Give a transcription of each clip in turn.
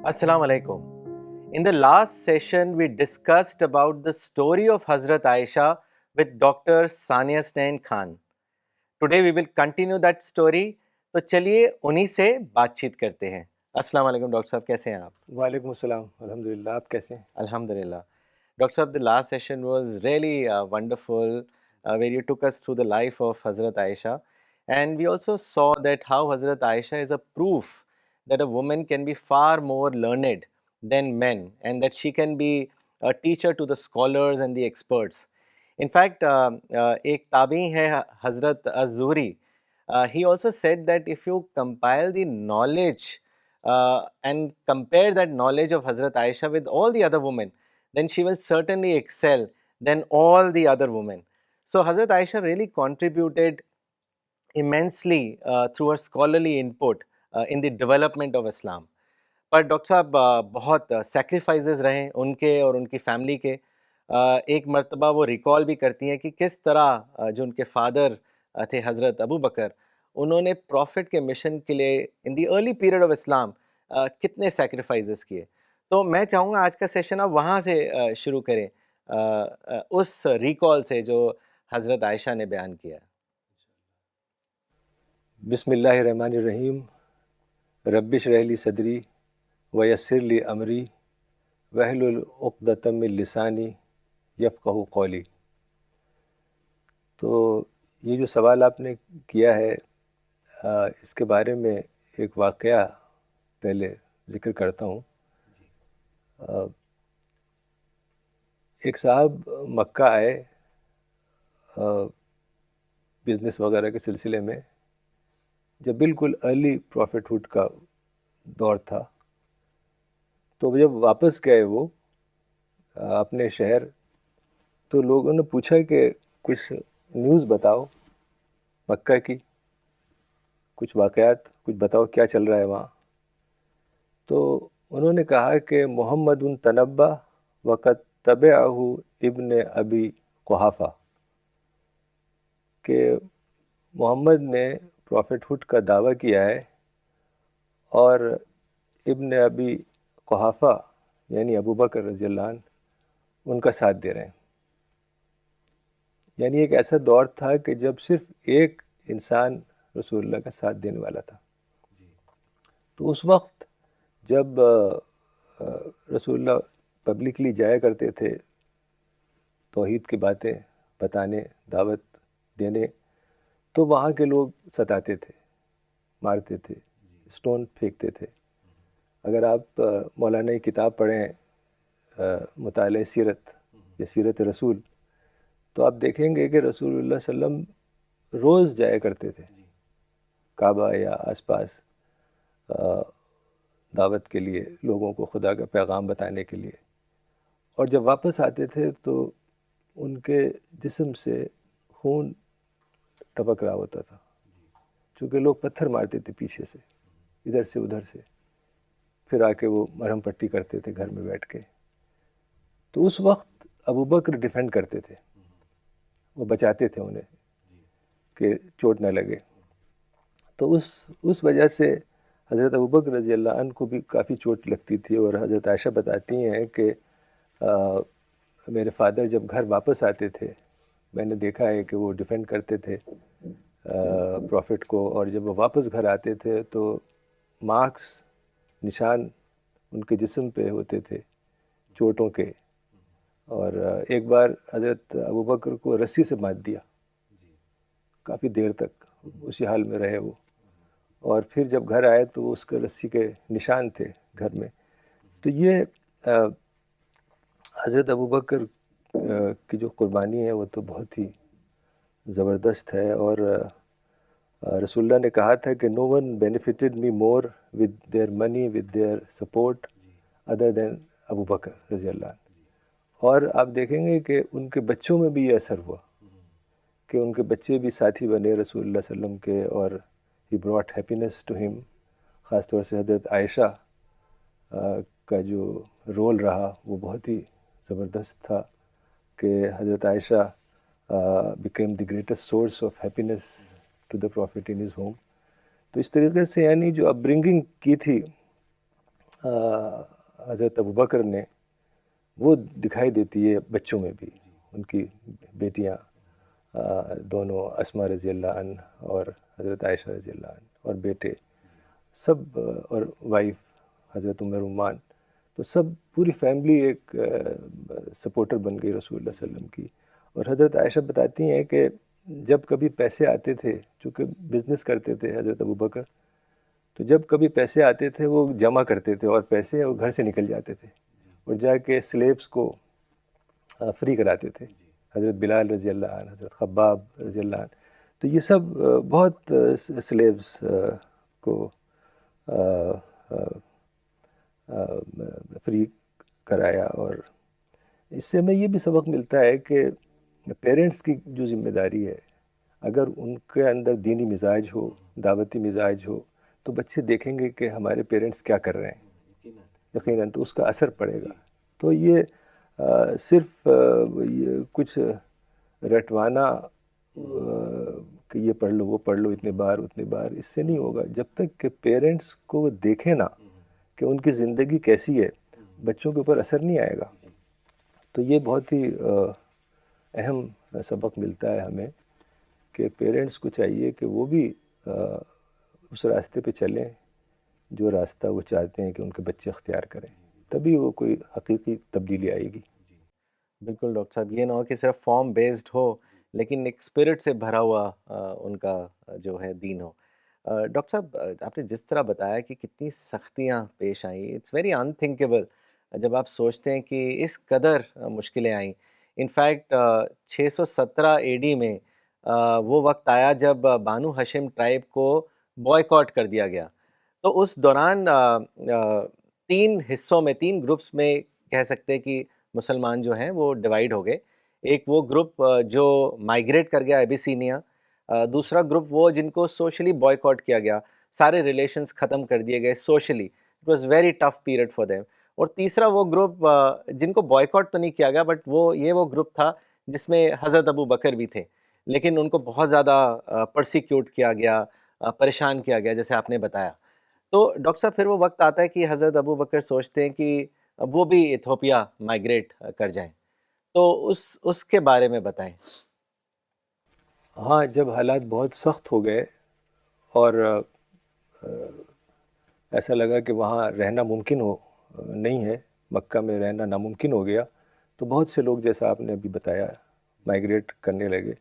Assalamu alaikum. In the last session, we discussed about the story of Hazrat Aisha with Dr. Sania Snain Khan. Today we will continue that story. تو چلیے انہی سے بات چیت کرتے ہیں. السلام علیکم ڈاکٹر صاحب، کیسے ہیں آپ؟ وعلیکم السلام، الحمدللہ. آپ کیسے ہیں؟ الحمدللہ. ڈاکٹر صاحب, the last session was really wonderful, where you took us through the life of Hazrat Aisha, and we also saw that how Hazrat Aisha is a proof that a woman can be far more learned than men, and that she can be a teacher to the scholars and the experts. In fact, ایک تابعی ہے حضرت الزہری. He also said that if you compile the knowledge and compare that knowledge of Hazrat Aisha with all the other women, then she will certainly excel than all the other women. So Hazrat Aisha really contributed immensely through her scholarly input in the development of Islam. Per doctor صاحب بہت سیکریفائزز رہے ان کے اور ان کی family کے. ایک مرتبہ وہ ریکال بھی کرتی ہیں کہ کس طرح جو ان کے فادر تھے حضرت ابو بکر، انہوں نے پروفٹ کے مشن کے لیے ان دی ارلی پیریڈ آف اسلام کتنے سیکریفائزز کیے. تو میں چاہوں گا آج کا سیشن آپ وہاں سے شروع کریں، اس ریکال سے جو حضرت عائشہ نے بیان کیا. بسم اللہ الرحمن الرحیم. رب اشرح لی صدری ویسر لی امری واحلل عقدۃ من لسانی یفقہوا قولی. تو یہ جو سوال آپ نے کیا ہے، اس کے بارے میں ایک واقعہ پہلے ذکر کرتا ہوں. ایک صاحب مکہ آئے بزنس وغیرہ کے سلسلے میں، جب بالکل ارلی پروفٹ ہوڈ کا دور تھا. تو جب واپس گئے وہ اپنے شہر، تو لوگوں نے پوچھا کہ کچھ نیوز بتاؤ مکہ کی، کچھ واقعات کچھ بتاؤ، کیا چل رہا ہے وہاں. تو انہوں نے کہا کہ محمد تنبا وقت تبعہ ابن ابی قحافہ، کہ محمد نے پروفٹ ہوڈ کا دعویٰ کیا ہے اور ابن ابی قحافہ یعنی ابو بکر رضی اللہ عنہ ان کا ساتھ دے رہے ہیں. یعنی ایک ایسا دور تھا کہ جب صرف ایک انسان رسول اللہ کا ساتھ دینے والا تھا. تو اس وقت جب رسول اللہ پبلکلی جایا کرتے تھے توحید کی باتیں بتانے، دعوت دینے، تو وہاں کے لوگ ستاتے تھے، مارتے تھے، اسٹون پھینکتے تھے. اگر آپ مولانا کی کتاب پڑھیں مطالعہ سیرت یا سیرت رسول، تو آپ دیکھیں گے کہ رسول اللہ صلی اللہ علیہ وسلم روز جایا کرتے تھے کعبہ یا آس پاس دعوت کے لیے، لوگوں کو خدا کا پیغام بتانے کے لیے. اور جب واپس آتے تھے تو ان کے جسم سے خون ٹپک رہا ہوتا تھا، چونکہ لوگ پتھر مارتے تھے پیچھے سے، ادھر سے ادھر سے، پھر آ کے وہ مرہم پٹی کرتے تھے گھر میں بیٹھ کے. تو اس وقت ابو بکر ڈیفینڈ کرتے تھے، وہ بچاتے تھے انہیں کہ چوٹ نہ لگے. تو اس وجہ سے حضرت ابو بکر رضی اللہ عنہ کو بھی کافی چوٹ لگتی تھی. اور حضرت عائشہ بتاتی ہیں کہ میرے فادر جب گھر واپس آتے تھے، میں نے دیکھا ہے کہ وہ ڈیفینڈ کرتے تھے پروفٹ کو، اور جب وہ واپس گھر آتے تھے تو مارکس، نشان ان کے جسم پہ ہوتے تھے چوٹوں کے. اور ایک بار حضرت ابو بکر کو رسی سے باندھ دیا، کافی دیر تک اسی حال میں رہے وہ. اور پھر جب گھر آئے تو اس کے رسی کے نشان تھے گھر میں. تو یہ حضرت ابو بکر کی جو قربانی ہے وہ تو بہت ہی زبردست ہے. اور رسول اللہ نے کہا تھا کہ no one benefited me more with their money with their support other than ابو بکر رضی اللہ عنہ. اور آپ دیکھیں گے کہ ان کے بچوں میں بھی یہ اثر ہوا کہ ان کے بچے بھی ساتھی بنے رسول اللہ صلی اللہ علیہ وسلم کے، اور ہی براٹ ہیپینس ٹو ہم. خاص طور سے حضرت عائشہ کا جو رول رہا وہ بہت ہی زبردست تھا کہ حضرت عائشہ became the greatest source of happiness to the prophet in his home. تو اس طریقے سے یعنی جو اپ برنگنگ کی تھی حضرت ابوبکر نے وہ دکھائی دیتی ہے بچوں میں بھی. ان کی بیٹیاں دونوں اسما رضی اللہ عنہ اور حضرت عائشہ رضی اللہ عنہ، اور بیٹے سب، اور وائف حضرت ام رومان، تو سب پوری فیملی ایک سپورٹر بن گئی رسول اللہ صلی اللہ علیہ وسلم کی. اور حضرت عائشہ بتاتی ہیں کہ جب کبھی پیسے آتے تھے، چونکہ بزنس کرتے تھے حضرت ابوبکر، تو جب کبھی پیسے آتے تھے وہ جمع کرتے تھے، اور پیسے وہ گھر سے نکل جاتے تھے اور جا کے سلیبس کو فری کراتے تھے. حضرت بلال رضی اللہ عنہ، حضرت خباب رضی اللہ عنہ، تو یہ سب بہت سلیبس کو فری کرایا. اور اس سے ہمیں یہ بھی سبق ملتا ہے کہ پیرنٹس کی جو ذمہ داری ہے، اگر ان کے اندر دینی مزاج ہو، دعوتی مزاج ہو، تو بچے دیکھیں گے کہ ہمارے پیرنٹس کیا کر رہے ہیں، یقیناً تو اس کا اثر پڑے گا. تو یہ صرف یہ کچھ رٹوانا کہ یہ پڑھ لو وہ پڑھ لو اتنے بار اس سے نہیں ہوگا. جب تک کہ پیرنٹس کو وہ دیکھیں نا کہ ان کی زندگی کیسی ہے، بچوں کے اوپر اثر نہیں آئے گا. تو یہ بہت ہی اہم سبق ملتا ہے ہمیں کہ پیرنٹس کو چاہیے کہ وہ بھی اس راستے پہ چلیں جو راستہ وہ چاہتے ہیں کہ ان کے بچے اختیار کریں، تبھی وہ کوئی حقیقی تبدیلی آئے گی. بالکل ڈاکٹر صاحب، یہ نہ ہو کہ صرف فارم بیسڈ ہو لیکن ایک اسپرٹ سے بھرا ہوا ان کا جو ہے دین ہو. ڈاکٹر صاحب، آپ نے جس طرح بتایا کہ کتنی سختیاں پیش آئیں، اٹس ویری انتھنکیبل جب آپ سوچتے ہیں کہ اس قدر مشکلیں آئیں. انفیکٹ 617 AD میں وہ وقت آیا جب بانو ہاشم ٹرائب کو بوائے کر دیا گیا. تو اس دوران 3 حصوں میں، 3 گروپس میں کہہ سکتے ہیں کہ مسلمان جو ہیں وہ ڈیوائیڈ ہو گئے. ایک وہ گروپ جو مائیگریٹ کر گیا ایبیسینیا، دوسرا گروپ وہ جن کو سوشلی بوائے کیا گیا، سارے ریلیشنز ختم کر دیے گئے socially. It was very tough period for them. اور تیسرا وہ گروپ جن کو بوائے تو نہیں کیا گیا، بٹ وہ گروپ تھا جس میں حضرت ابو بکر بھی تھے، لیکن ان کو بہت زیادہ پرسیکیوٹ کیا گیا، پریشان کیا گیا جیسے آپ نے بتایا. تو ڈاکٹر صاحب پھر وہ وقت آتا ہے کہ حضرت ابو بکر سوچتے ہیں کہ وہ بھی ایتھوپیا مائیگریٹ کر جائیں. تو اس کے بارے میں بتائیں. ہاں، جب حالات بہت سخت ہو گئے اور ایسا لگا کہ وہاں رہنا ممکن نہیں ہے، مکہ میں رہنا ناممکن ہو گیا، تو بہت سے لوگ جیسا آپ نے ابھی بتایا مائیگریٹ کرنے لگے.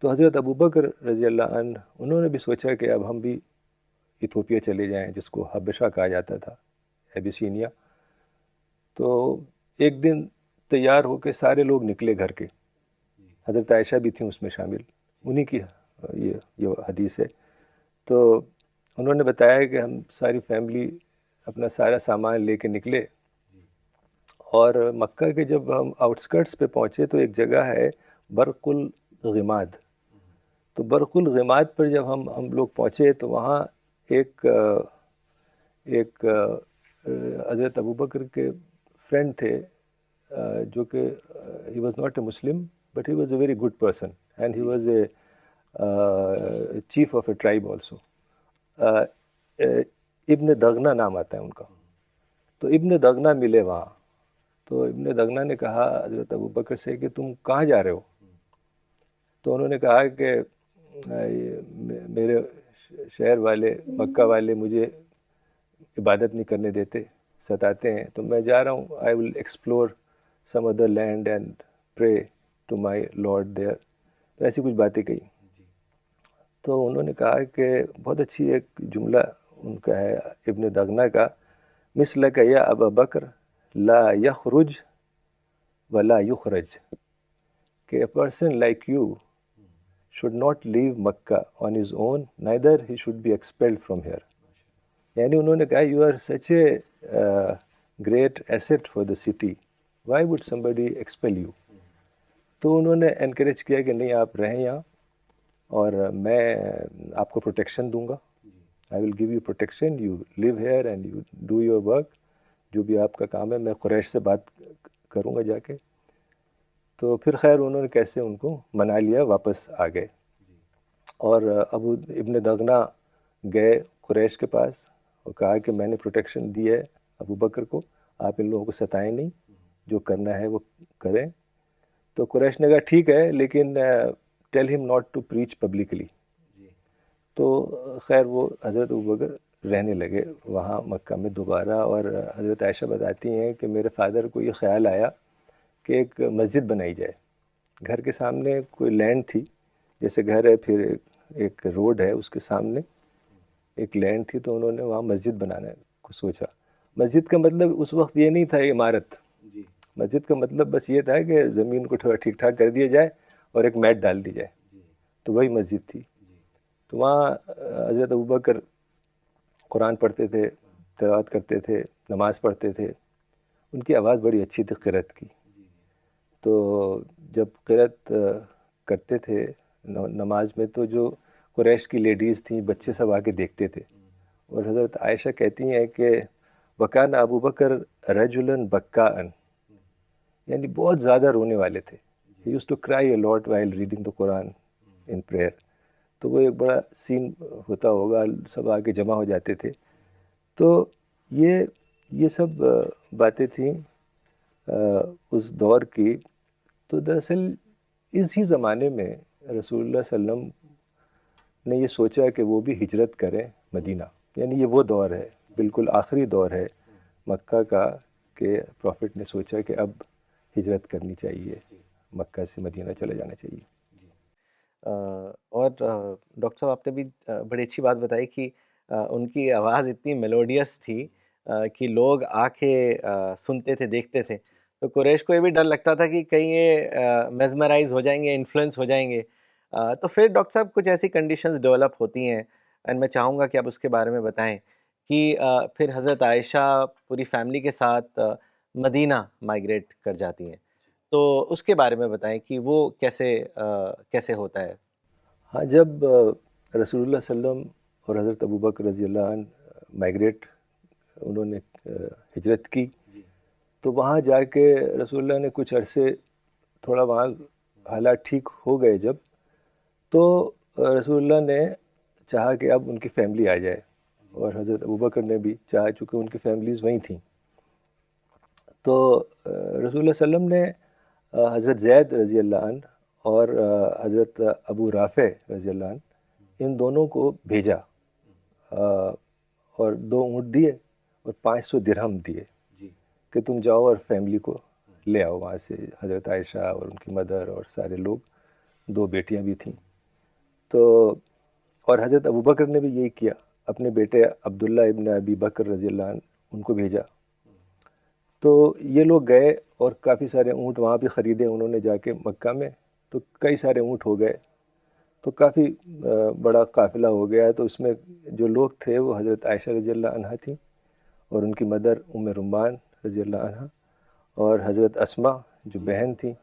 تو حضرت ابوبکر رضی اللہ عنہ انہوں نے بھی سوچا کہ اب ہم بھی ایتھوپیا چلے جائیں، جس کو حبشہ کہا جاتا تھا، ایبیسینیا. تو ایک دن تیار ہو کے سارے لوگ نکلے گھر کے. حضرت عائشہ بھی تھیں اس میں شامل، انہی کی یہ حدیث ہے. تو انہوں نے بتایا کہ ہم ساری فیملی اپنا سارا سامان لے کے نکلے، اور مکہ کے جب ہم آؤٹسکرٹس پہ پہنچے تو ایک جگہ ہے برق الغماد. تو برق الغماد پر جب ہم لوگ پہنچے تو وہاں ایک حضرت ابوبکر کے فرینڈ تھے، جو کہ he was not a Muslim but he was a very good person and he was a chief of a tribe also. ابن دغنہ نام آتا ہے ان کا. تو ابن دغنہ ملے وہاں. تو ابن دغنہ نے کہا حضرت ابوبکر سے کہ تم کہاں جا رہے ہو؟ تو انہوں نے کہا کہ میرے شہر والے، مکہ والے مجھے عبادت نہیں کرنے دیتے، ستاتے ہیں، تو میں جا رہا ہوں. I will explore some other land and pray to my lord there. تو ایسی کچھ باتیں کہی. تو انہوں نے کہا کہ بہت اچھی ایک جملہ ان کا ہے ابن دغنہ کا، مثلک یا ابا بکر لا یخرج ولا یخرج، کہ a person like you should not leave Makkah on his own, neither he should be expelled from here. یعنی انہوں نے کہا you are such a great asset for the city, why would somebody expel you. تو انہوں نے encourage کیا کہ نہیں، آپ رہیں یہاں اور میں آپ کو پروٹیکشن دوں گا. I will give you protection, you live here and you do your work. جو بھی آپ کا کام ہے، میں قریش سے بات کروں گا جا کے. تو پھر خیر انہوں نے کیسے ان کو منا لیا، واپس آ گئے. اور ابن دغنہ گئے قریش کے پاس اور کہا کہ میں نے پروٹیکشن دی ہے ابو بکر کو آپ ان لوگوں کو ستائیں نہیں, جو کرنا ہے وہ کریں. تو قریش نے کہا ٹھیک ہے, لیکن ٹیل ہم ناٹ ٹو پریچ پبلکلی. تو خیر وہ حضرت ابوبکر رہنے لگے وہاں مکہ میں دوبارہ. اور حضرت عائشہ بتاتی ہیں کہ میرے فادر کو یہ خیال آیا کہ ایک مسجد بنائی جائے. گھر کے سامنے کوئی لینڈ تھی, جیسے گھر ہے پھر ایک روڈ ہے اس کے سامنے ایک لینڈ تھی, تو انہوں نے وہاں مسجد بنانے کو سوچا. مسجد کا مطلب اس وقت یہ نہیں تھا عمارت, مسجد کا مطلب بس یہ تھا کہ زمین کو تھوڑا ٹھیک ٹھاک کر دیا جائے اور ایک میٹ ڈال دی جائے, تو وہی مسجد تھی. تو وہاں حضرت ابوبکر قرآن پڑھتے تھے, تلاوت کرتے تھے, نماز پڑھتے تھے. ان کی آواز بڑی اچھی تھی قرأت کی. تو جب قرأت کرتے تھے نماز میں, تو جو قریش کی لیڈیز تھیں, بچے سب آ کے دیکھتے تھے. اور حضرت عائشہ کہتی ہیں کہ وکان ابو بکر رجلاً بکاءً, یعنی بہت زیادہ رونے والے تھے. ہی used to cry a lot while reading the Quran in prayer. تو وہ ایک بڑا سین ہوتا ہوگا, سب آ کے جمع ہو جاتے تھے. تو یہ سب باتیں تھیں اس دور کی. تو دراصل اسی زمانے میں رسول اللہ صلی اللہ علیہ وسلم نے یہ سوچا کہ وہ بھی ہجرت کریں مدینہ. یعنی یہ وہ دور ہے, بالکل آخری دور ہے مکہ کا, کہ پروفٹ نے سوچا کہ اب ہجرت کرنی چاہیے, مکہ سے مدینہ چلے جانا چاہیے. اور ڈاکٹر صاحب آپ نے بھی بڑی اچھی بات بتائی کہ ان کی آواز اتنی میلوڈیس تھی کہ لوگ آ کے سنتے تھے, دیکھتے تھے. تو قریش کو یہ بھی ڈر لگتا تھا کہ کہیں یہ میزمرائز ہو جائیں گے, انفلوئنس ہو جائیں گے. تو پھر ڈاکٹر صاحب کچھ ایسی کنڈیشنز ڈیولپ ہوتی ہیں, اینڈ میں چاہوں گا کہ آپ اس کے بارے میں بتائیں کہ پھر حضرت عائشہ پوری فیملی کے ساتھ مدینہ مائیگریٹ کر جاتی ہیں. تو اس کے بارے میں بتائیں کہ وہ کیسے ہوتا ہے. ہاں, جب رسول اللہ صلی اللہ علیہ وسلم اور حضرت ابوبکر رضی اللہ عنہ مائیگریٹ, انہوں نے ہجرت کی, تو وہاں جا کے رسول اللہ نے کچھ عرصے تھوڑا وہاں حالات ٹھیک ہو گئے جب, تو رسول اللہ نے چاہا کہ اب ان کی فیملی آ جائے, اور حضرت ابوبکر نے بھی چاہا, چونکہ ان کی فیملیز وہیں تھیں. تو رسول اللہ صلی اللہ علیہ وسلم نے حضرت زید رضی اللہ عنہ اور حضرت ابو رافع رضی اللہ عنہ, ان دونوں کو بھیجا, اور 2 اونٹ دیے اور 500 درہم دیے کہ تم جاؤ اور فیملی کو لے آؤ وہاں سے. حضرت عائشہ اور ان کی مدر اور سارے لوگ, 2 بیٹیاں بھی تھیں. تو اور حضرت ابوبکر نے بھی یہی کیا, اپنے بیٹے عبداللہ ابن ابی بکر رضی اللہ عنہ ان کو بھیجا. تو یہ لوگ گئے اور کافی سارے اونٹ وہاں بھی خریدے انہوں نے جا کے مکہ میں. تو کئی سارے اونٹ ہو گئے, تو کافی بڑا قافلہ ہو گیا. تو اس میں جو لوگ تھے وہ حضرت عائشہ رضی اللہ عنہا تھیں, اور ان کی مدر ام رمان رضی اللہ عنہا, اور حضرت اسما جو بہن تھیں,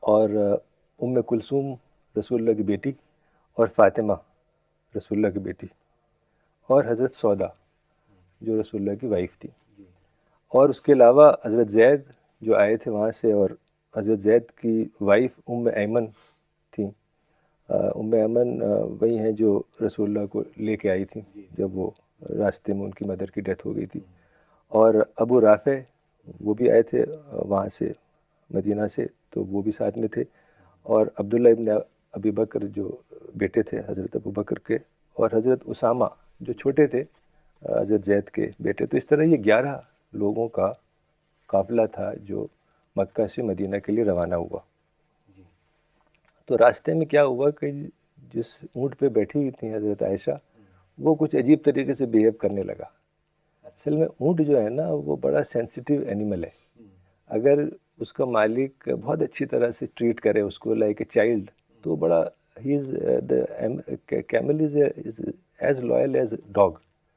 اور ام کلثوم رسول اللہ کی بیٹی, اور فاطمہ رسول اللہ کی بیٹی, اور حضرت سودا جو رسول اللہ کی وائف تھی. اور اس کے علاوہ حضرت زید جو آئے تھے وہاں سے, اور حضرت زید کی وائف ام ایمن تھیں. ام ایمن وہی ہیں جو رسول اللہ کو لے کے آئی تھیں جب وہ راستے میں ان کی مدر کی ڈیتھ ہو گئی تھی. اور ابو رافع وہ بھی آئے تھے وہاں سے مدینہ سے, تو وہ بھی ساتھ میں تھے. اور عبداللہ ابن ابی بکر جو بیٹے تھے حضرت ابو بکر کے, اور حضرت اسامہ جو چھوٹے تھے حضرت زید کے بیٹے. تو اس طرح یہ 11 لوگوں کا قافلہ تھا جو مکہ سے مدینہ کے لیے روانہ ہوا. تو راستے میں کیا ہوا کہ جس اونٹ پہ بیٹھی ہوئی تھیں حضرت عائشہ, وہ کچھ عجیب طریقے سے بیہیو کرنے لگا. اصل میں اونٹ جو ہے نا وہ بڑا سینسیٹیو اینیمل ہے. اگر اس کا مالک بہت اچھی طرح سے ٹریٹ کرے اس کو لائک اے چائلڈ, تو بڑا camel is as loyal as dog,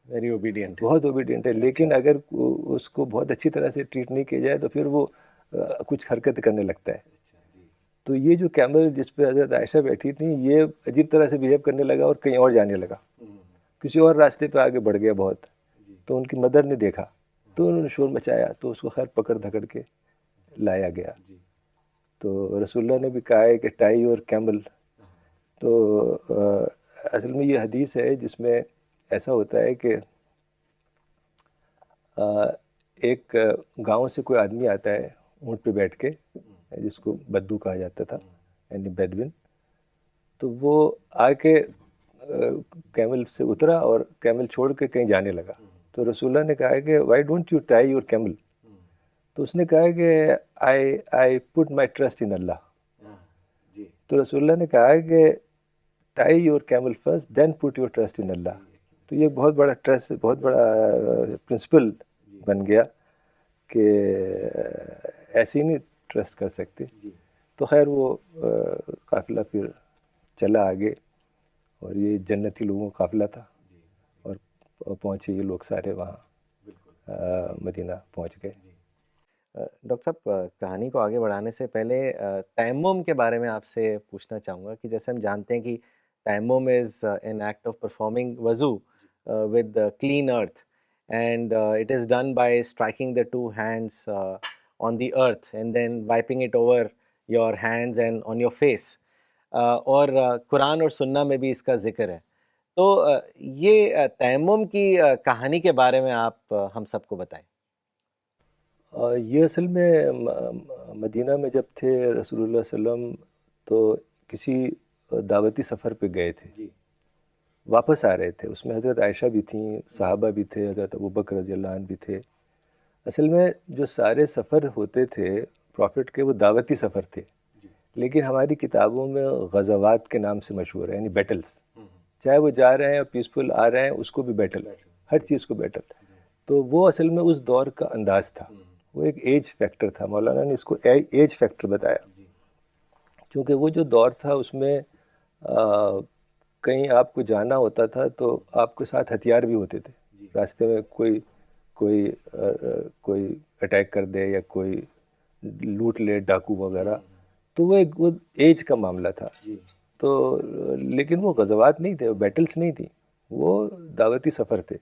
very obedient. بہت اوبیڈینٹ ہے. لیکن اگر اس کو بہت اچھی طرح سے ٹریٹ نہیں کیا جائے تو پھر وہ کچھ حرکت کرنے لگتا ہے. تو یہ جو کیمل جس پہ حضرت عائشہ بیٹھی تھیں, یہ عجیب طرح سے بیہیو کرنے لگا اور کہیں اور جانے لگا, کسی اور راستے پہ آگے بڑھ گیا بہت. تو ان کی مدر نے دیکھا تو انہوں نے شور مچایا, تو اس کو خیر پکڑ دھکڑ کے لایا گیا. تو رسول اللہ نے بھی کہا ہے کہ ٹائی اور کیمل. تو اصل میں یہ حدیث ہے جس میں ایسا ہوتا ہے کہ ایک گاؤں سے کوئی آدمی آتا ہے اونٹ پہ بیٹھ کے، جس کو بدو کہا جاتا تھا، یعنی بیڈوین. تو وہ آ کے کیمل سے اترا اور کیمل چھوڑ کے کہیں جانے لگا. تو رسول اللہ نے کہا کہ why don't you tie your camel. تو اس نے کہا کہ آئی پٹ مائی ٹرسٹ ان اللہ. تو رسول اللہ نے کہا کہ tie your camel first then put your trust in اللہ. تو یہ بہت بڑا ٹرسٹ، بہت بڑا پرنسپل بن گیا کہ ایسے ہی نہیں ٹرسٹ کر سکتے. تو خیر وہ قافلہ پھر چلا آگے، اور یہ جنتی لوگوں کا قافلہ تھا، اور پہنچے یہ لوگ سارے وہاں مدینہ پہنچ گئے. ڈاکٹر صاحب، کہانی کو آگے بڑھانے سے پہلے تیمم کے بارے میں آپ سے پوچھنا چاہوں گا کہ جیسے ہم جانتے ہیں کہ تیمم is an act of performing وضو with clean earth, and it is done by striking the two hands on the earth and then wiping it over your hands and on your face, اور قرآن اور سنہ میں بھی اس کا ذکر ہے. تو یہ تیمم کی کہانی کے بارے میں آپ ہم سب کو بتائیں. یہ اصل میں مدینہ میں جب تھے رسول اللہ صلی اللہ علیہ وسلم تو کسی دعوتی سفر پہ گئے تھے، واپس آ رہے تھے. اس میں حضرت عائشہ بھی تھیں، صحابہ بھی تھے، حضرت ابوبکر رضی اللہ عنہ بھی تھے. اصل میں جو سارے سفر ہوتے تھے پروفٹ کے، وہ دعوتی سفر تھے، لیکن ہماری کتابوں میں غزوات کے نام سے مشہور ہے، یعنی بیٹلز. چاہے وہ جا رہے ہیں اور پیسفل آ رہے ہیں، اس کو بھی بیٹل، ہر چیز کو بیٹل. تو وہ اصل میں اس دور کا انداز تھا، وہ ایک ایج فیکٹر تھا. مولانا نے اس کو ایج فیکٹر بتایا، چونکہ وہ جو دور تھا اس میں کہیں آپ کو جانا ہوتا تھا تو آپ کے ساتھ ہتھیار بھی ہوتے تھے. راستے میں کوئی اٹیک کر دے یا کوئی لوٹ لے، ڈاکو وغیرہ. تو وہ ایج کا معاملہ تھا. تو لیکن وہ غزوات نہیں تھے، وہ بیٹلز نہیں تھیں، وہ دعوتی سفر تھے.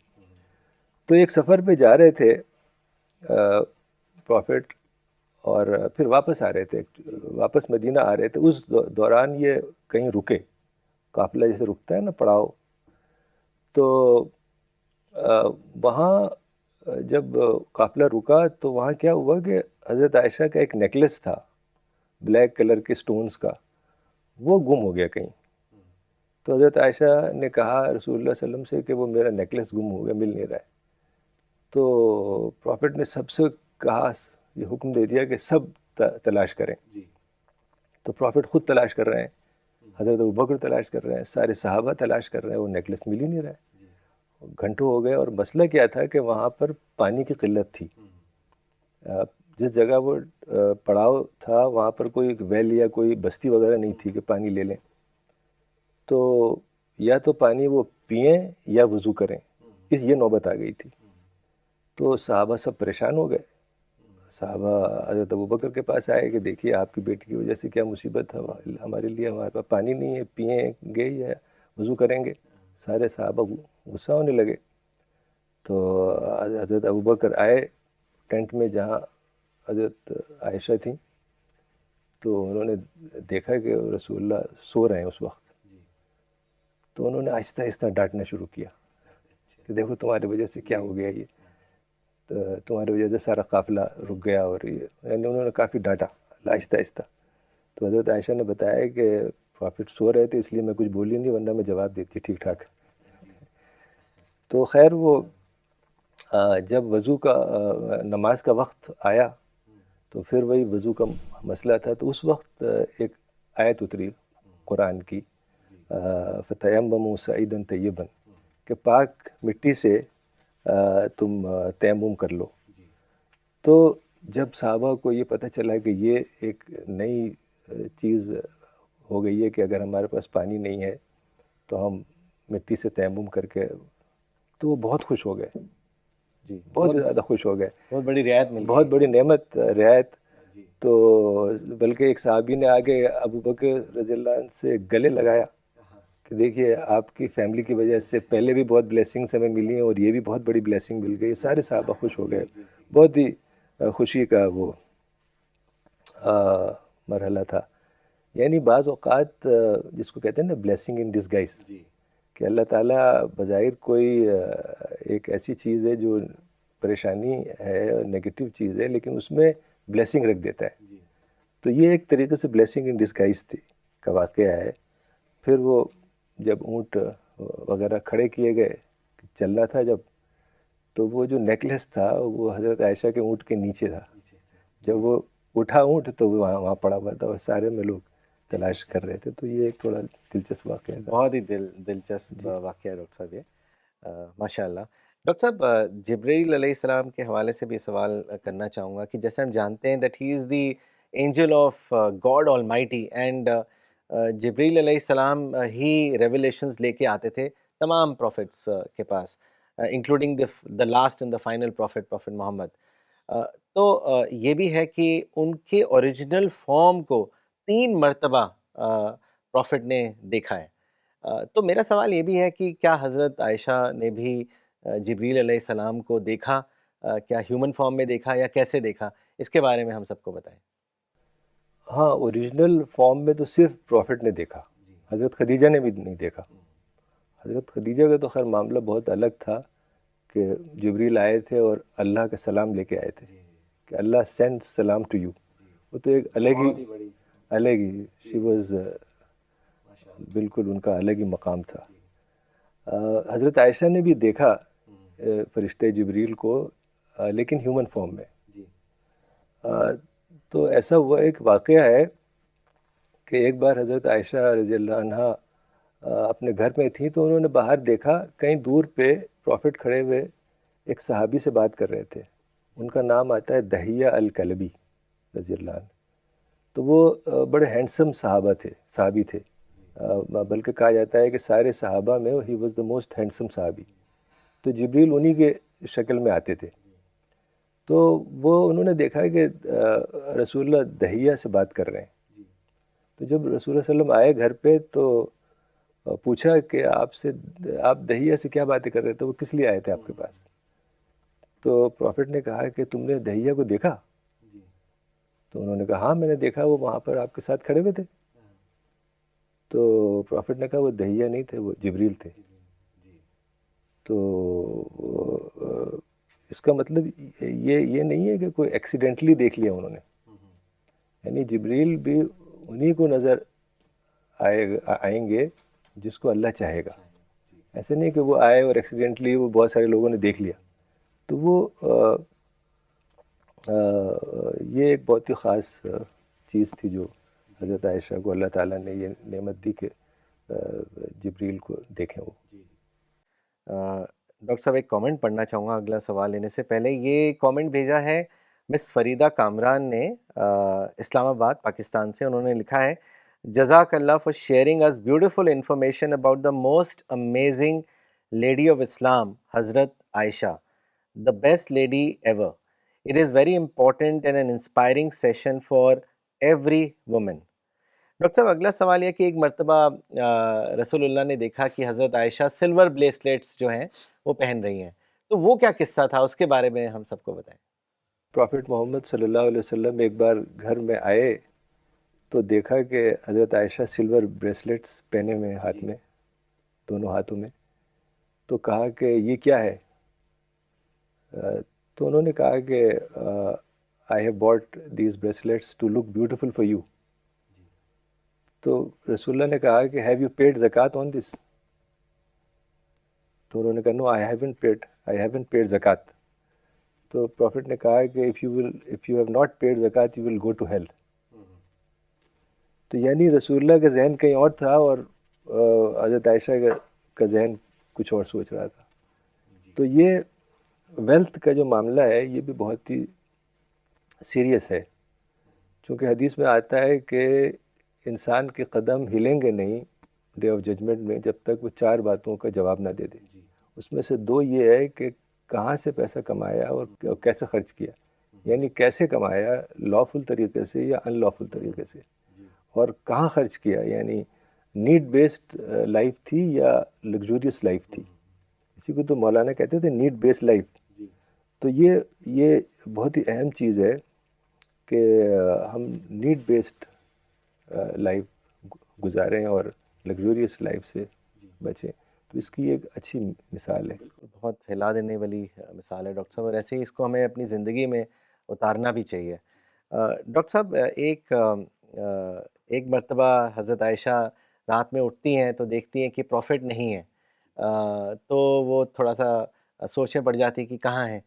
تو ایک سفر پہ جا رہے تھے پروفٹ، اور پھر واپس آ رہے تھے، واپس مدینہ آ رہے تھے. اس دوران یہ کہیں رکے، قافلہ جیسے رکتا ہے نا پڑاؤ. تو وہاں جب قافلہ رکا تو وہاں کیا ہوا کہ حضرت عائشہ کا ایک نیکلس تھا بلیک کلر کے سٹونز کا، وہ گم ہو گیا کہیں. تو حضرت عائشہ نے کہا رسول اللہ صلی اللہ علیہ وسلم سے کہ وہ میرا نیکلس گم ہو گیا، مل نہیں رہا ہے. تو پروفٹ نے سب سے کہا، یہ حکم دے دیا کہ سب تلاش کریں. تو پروفٹ خود تلاش کر رہے ہیں، حضرت ابوبکر تلاش کر رہے ہیں، سارے صحابہ تلاش کر رہے ہیں، وہ نیکلس مل ہی نہیں رہا ہے. گھنٹوں ہو گئے. اور مسئلہ کیا تھا کہ وہاں پر پانی کی قلت تھی. جس جگہ وہ پڑاؤ تھا وہاں پر کوئی ویل یا کوئی بستی وغیرہ نہیں تھی کہ پانی لے لیں. تو یا تو پانی وہ پئیں یا وضو کریں، یہ نوبت آ گئی تھی. تو صحابہ سب پریشان ہو گئے. صحابہ حضرت ابوبکر کے پاس آئے کہ دیکھیے آپ کی بیٹی کی وجہ سے کیا مصیبت ہے ہمارے لیے، ہمارے پاس پانی نہیں ہے، پئیں گے یا وضو کریں گے. سارے صحابہ غصہ ہونے لگے. تو حضرت ابوبکر آئے ٹینٹ میں جہاں حضرت عائشہ تھیں. تو انہوں نے دیکھا کہ رسول اللہ سو رہے ہیں اس وقت. تو انہوں نے آہستہ آہستہ ڈانٹنا شروع کیا کہ دیکھو تمہاری وجہ سے کیا ہو گیا، یہ تمہاری وجہ سے سارا قافلہ رک گیا. اور یہ یعنی انہوں نے کافی ڈانٹا آہستہ آہستہ. تو حضرت عائشہ نے بتایا کہ پروفٹ سو رہے تھے اس لیے میں کچھ بولی نہیں، ورنہ میں جواب دیتی ٹھیک ٹھاک. تو خیر وہ جب وضو کا نماز کا وقت آیا تو پھر وہی وضو کا مسئلہ تھا. تو اس وقت ایک آیت اتری قرآن کی، فَتَيَمَّمُوا صَعِيدًا طَيِّبًا، کہ پاک مٹی سے تم تیمم کر لو. تو جب صحابہ کو یہ پتہ چلا کہ یہ ایک نئی چیز ہو گئی ہے کہ اگر ہمارے پاس پانی نہیں ہے تو ہم مٹی سے تیمم کر کے، تو وہ بہت خوش ہو گئے. بہت زیادہ خوش ہو گئے، بہت بڑی رعایت ملی، بہت بڑی نعمت، رعایت. تو بلکہ ایک صحابی نے آگے ابوبکر رضی اللہ عنہ سے گلے لگایا کہ دیکھیے آپ کی فیملی کی وجہ سے پہلے بھی بہت بلیسنگس ہمیں ملی ہیں اور یہ بھی بہت بڑی بلیسنگ مل گئی. سارے صحابہ خوش ہو گئے. بہت ہی خوشی کا وہ مرحلہ تھا. یعنی بعض اوقات جس کو کہتے ہیں نا بلیسنگ ان ڈسگائز، کہ اللہ تعالیٰ بظاہر کوئی ایک ایسی چیز ہے جو پریشانی ہے اور نگیٹو چیز ہے، لیکن اس میں بلیسنگ رکھ دیتا ہے. تو یہ ایک طریقے سے بلیسنگ ان ڈسگائز تھی کا واقعہ ہے. پھر وہ جب اونٹ وغیرہ کھڑے کیے گئے، چلنا تھا جب، تو وہ جو نیکلس تھا وہ حضرت عائشہ کے اونٹ کے نیچے تھا. جب وہ اٹھا اونٹ تو وہ وہاں پڑا ہوا تھا اور سارے میں لوگ تلاش کر رہے تھے. تو یہ ایک تھوڑا دلچسپ واقعہ تھا. بہت ہی دلچسپ واقعہ ہے ڈاکٹر صاحب یہ، ماشاء اللہ. ڈاکٹر صاحب جبرائیل علیہ السلام کے حوالے سے بھی سوال کرنا چاہوں گا کہ جیسے ہم جانتے ہیں that he is the angel of God آل مائٹی، اینڈ جبرائیل علیہ السلام ہی ریویلیشنز لے کے آتے تھے تمام پروفٹس کے پاس، including the last and the final prophet محمد. تو یہ بھی ہے کہ ان کے اوریجنل فارم کو 3 مرتبہ پروفٹ نے دیکھا ہے. تو میرا سوال یہ بھی ہے کہ کیا حضرت عائشہ نے بھی جبریل علیہ السلام کو دیکھا؟ کیا ہیومن فارم میں دیکھا یا کیسے دیکھا؟ اس کے بارے میں ہم سب کو بتائیں. ہاں، اوریجنل فارم میں تو صرف پروفٹ نے دیکھا، حضرت خدیجہ نے بھی نہیں دیکھا. حضرت خدیجہ کا تو خیر معاملہ بہت الگ تھا کہ جبریل آئے تھے اور اللہ کا سلام لے کے آئے تھے کہ اللہ سینڈ سلام ٹو یو. وہ تو ایک الگ ہی شی واز، بالکل ان کا الگ ہی مقام تھا. حضرت عائشہ نے بھی دیکھا فرشتے جبریل کو، لیکن ہیومن فارم میں. تو ایسا ہوا، ایک واقعہ ہے کہ ایک بار حضرت عائشہ رضی اللہ عنہا اپنے گھر میں تھیں تو انہوں نے باہر دیکھا کہیں دور پہ پروفٹ کھڑے ہوئے ایک صحابی سے بات کر رہے تھے. ان کا نام آتا ہے دہیہ الکلبی رضی اللہ عنہ. تو وہ بڑے ہینڈسم صحابی تھے، بلکہ کہا جاتا ہے کہ سارے صحابہ میں he was the most handsome صحابی. تو جبریل انہی کے شکل میں آتے تھے. تو وہ انہوں نے دیکھا کہ رسول اللہ دہیہ سے بات کر رہے ہیں. تو جب رسول اللہ صلی اللہ علیہ وسلم آئے گھر پہ تو پوچھا کہ آپ دہیہ سے کیا باتیں کر رہے تھے، وہ کس لیے آئے تھے آپ کے پاس؟ تو پروفٹ نے کہا کہ تم نے دہیہ کو دیکھا؟ تو انہوں نے کہا ہاں میں نے دیکھا، وہ وہاں پر آپ کے ساتھ کھڑے ہوئے تھے. تو پروفٹ نے کہا وہ دہیہ نہیں تھے، وہ جبریل تھے. تو اس کا مطلب یہ نہیں ہے کہ کوئی ایکسیڈنٹلی دیکھ لیا انہوں نے، یعنی جبریل بھی انہی کو نظر آئیں گے جس کو اللہ چاہے گا. ایسے نہیں کہ وہ آئے اور ایکسیڈنٹلی وہ بہت سارے لوگوں نے دیکھ لیا. تو وہ یہ ایک بہت ہی خاص چیز تھی جو حضرت عائشہ کو اللہ تعالیٰ نے یہ نعمت دی کہ جبریل کو دیکھیں وہ. ڈاکٹر صاحب ایک کامنٹ پڑھنا چاہوں گا اگلا سوال لینے سے پہلے. یہ کامنٹ بھیجا ہے مس فریدہ کامران نے اسلام آباد پاکستان سے. انہوں نے لکھا ہے جزاک اللہ فار شیئرنگ اس beautiful information about the most amazing lady of Islam حضرت عائشہ, the best lady ever. It is very important and an inspiring session for every woman. Doctor صاحب اگلا سوال یہ کہ ایک مرتبہ رسول اللہ نے دیکھا کہ حضرت عائشہ سلور بریسلیٹس جو ہیں وہ پہن رہی ہیں, تو وہ کیا قصہ تھا, اس کے بارے میں ہم سب کو بتائیں. پروفٹ محمد صلی اللہ علیہ وسلم ایک بار گھر میں آئے تو دیکھا کہ حضرت عائشہ سلور بریسلیٹس پہنے ہوئے ہاتھ میں, دونوں ہاتھوں میں. تو کہا کہ یہ کیا ہے؟ تو انہوں نے کہا کہ I have bought these bracelets to look beautiful for you. تو رسول اللہ نے کہا کہ ہیو یو پیڈ زکوٰۃ آن دس؟ تو انہوں نے کہا نو آئی ہیونٹ پیڈ زکوٰۃ. تو پروفٹ نے کہا کہ if you have not paid زکوٰۃ you will go to hell. تو یعنی رسول اللہ کا ذہن کہیں اور تھا اور حضرت عائشہ کا ذہن کچھ اور سوچ رہا تھا. تو یہ ویلتھ کا جو معاملہ ہے یہ بھی بہت ہی سیریس ہے, چونکہ حدیث میں آتا ہے کہ انسان کے قدم ہلیں گے نہیں ڈے آف ججمنٹ میں جب تک وہ 4 باتوں کا جواب نہ دے دے. اس میں سے 2 یہ ہے کہ کہاں سے پیسہ کمایا اور کیسے خرچ کیا, یعنی کیسے کمایا, لافل طریقے سے یا ان لافل طریقے سے, اور کہاں خرچ کیا, یعنی نیڈ بیسڈ لائف تھی یا لگزوریس لائف تھی. اسی کو تو مولانا کہتے تھے نیڈ بیسڈ لائف. تو یہ بہت ہی اہم چیز ہے کہ ہم نیڈ بیسڈ لائف گزاریں اور لگزوریس لائف سے بچیں. تو اس کی ایک اچھی مثال ہے. بہت ہلا دینے والی مثال ہے ڈاکٹر صاحب، اور ایسے ہی اس کو ہمیں اپنی زندگی میں اتارنا بھی چاہیے. ڈاکٹر صاحب ایک مرتبہ حضرت عائشہ رات میں اٹھتی ہیں تو دیکھتی ہیں کہ پروفٹ نہیں ہے، تو وہ تھوڑا سا سوچ میں پڑ جاتی کہ کہاں ہیں.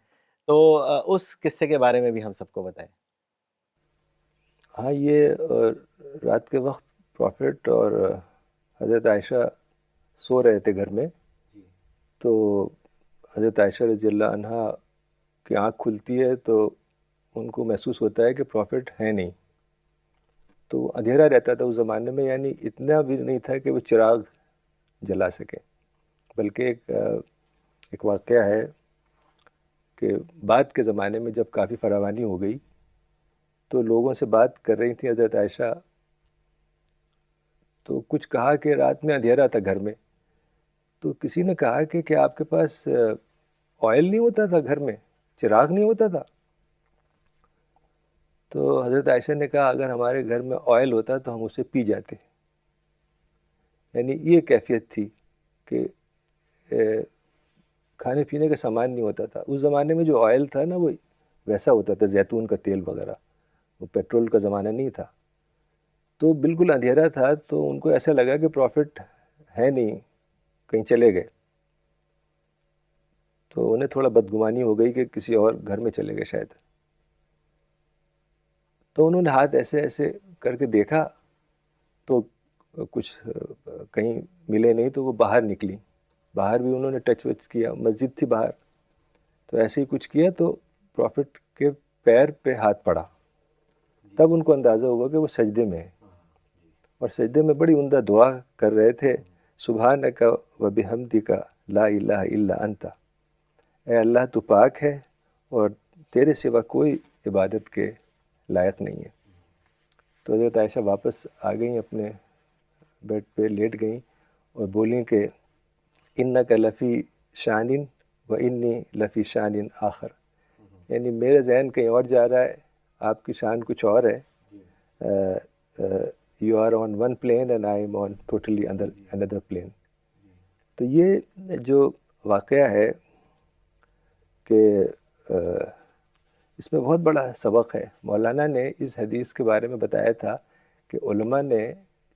تو اس قصے کے بارے میں بھی ہم سب کو بتائیں. ہاں، یہ رات کے وقت پروفٹ اور حضرت عائشہ سو رہے تھے گھر میں. تو حضرت عائشہ رضی اللہ عنہا کی آنکھ کھلتی ہے تو ان کو محسوس ہوتا ہے کہ پروفٹ ہے نہیں. تو اندھیرا رہتا تھا اس زمانے میں، یعنی اتنا بھی نہیں تھا کہ وہ چراغ جلا سکیں. بلکہ ایک واقعہ ہے کہ بعد کے زمانے میں جب کافی فراوانی ہو گئی تو لوگوں سے بات کر رہی تھیں حضرت عائشہ، تو کچھ کہا کہ رات میں اندھیرا تھا گھر میں. تو کسی نے کہا کہ کیا آپ کے پاس آئل نہیں ہوتا تھا گھر میں، چراغ نہیں ہوتا تھا؟ تو حضرت عائشہ نے کہا اگر ہمارے گھر میں آئل ہوتا تو ہم اسے پی جاتے. یعنی یہ کیفیت تھی کہ کھانے پینے کا سامان نہیں ہوتا تھا. اس زمانے میں جو آئل تھا نا وہ ویسا ہوتا تھا، زیتون کا تیل وغیرہ، وہ پیٹرول کا زمانہ نہیں تھا. تو بالکل اندھیرا تھا تو ان کو ایسا لگا کہ پروفٹ ہے نہیں، کہیں چلے گئے. تو انہیں تھوڑا بدگمانی ہو گئی کہ کسی اور گھر میں چلے گئے شاید. تو انہوں نے ہاتھ ایسے ایسے کر کے دیکھا تو کچھ کہیں ملے نہیں. تو وہ باہر نکلی، باہر بھی انہوں نے ٹچ وچ کیا، مسجد تھی باہر، تو ایسے ہی کچھ کیا تو پروفٹ کے پیر پہ ہاتھ پڑا. تب ان کو اندازہ ہوا کہ وہ سجدے میں ہے، اور سجدے میں بڑی عمدہ دعا کر رہے تھے، سبحانک و بحمدک لا الہ الا انت. اے اللہ تو پاک ہے اور تیرے سوا کوئی عبادت کے لائق نہیں ہے. تو حضرت عائشہ واپس آ گئیں، اپنے بیڈ پہ لیٹ گئیں اور بولیں کہ انک لفی شان و انی لفی شان آخر. یعنی میرا ذہن کہیں اور جا رہا ہے، آپ کی شان کچھ اور ہے. You are on one plane and I am on totally another plane. تو یہ جو واقعہ ہے کہ اس میں بہت بڑا سبق ہے. مولانا نے اس حدیث کے بارے میں بتایا تھا کہ علماء نے،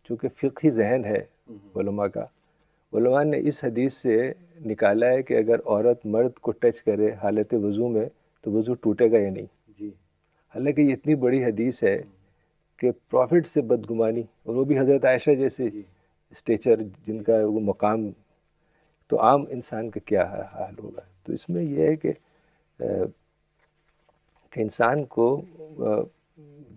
چونکہ فقہی ذہن ہے علماء کا، علماء نے اس حدیث سے نکالا ہے کہ اگر عورت مرد کو ٹچ کرے حالت وضو میں تو وضو ٹوٹے گا یا نہیں. حالانکہ یہ اتنی بڑی حدیث ہے کہ پروفٹ سے بدگمانی، اور وہ بھی حضرت عائشہ جیسے اسٹیچر جن کا وہ مقام، تو عام انسان کا کیا حال ہوگا. تو اس میں یہ ہے کہ انسان کو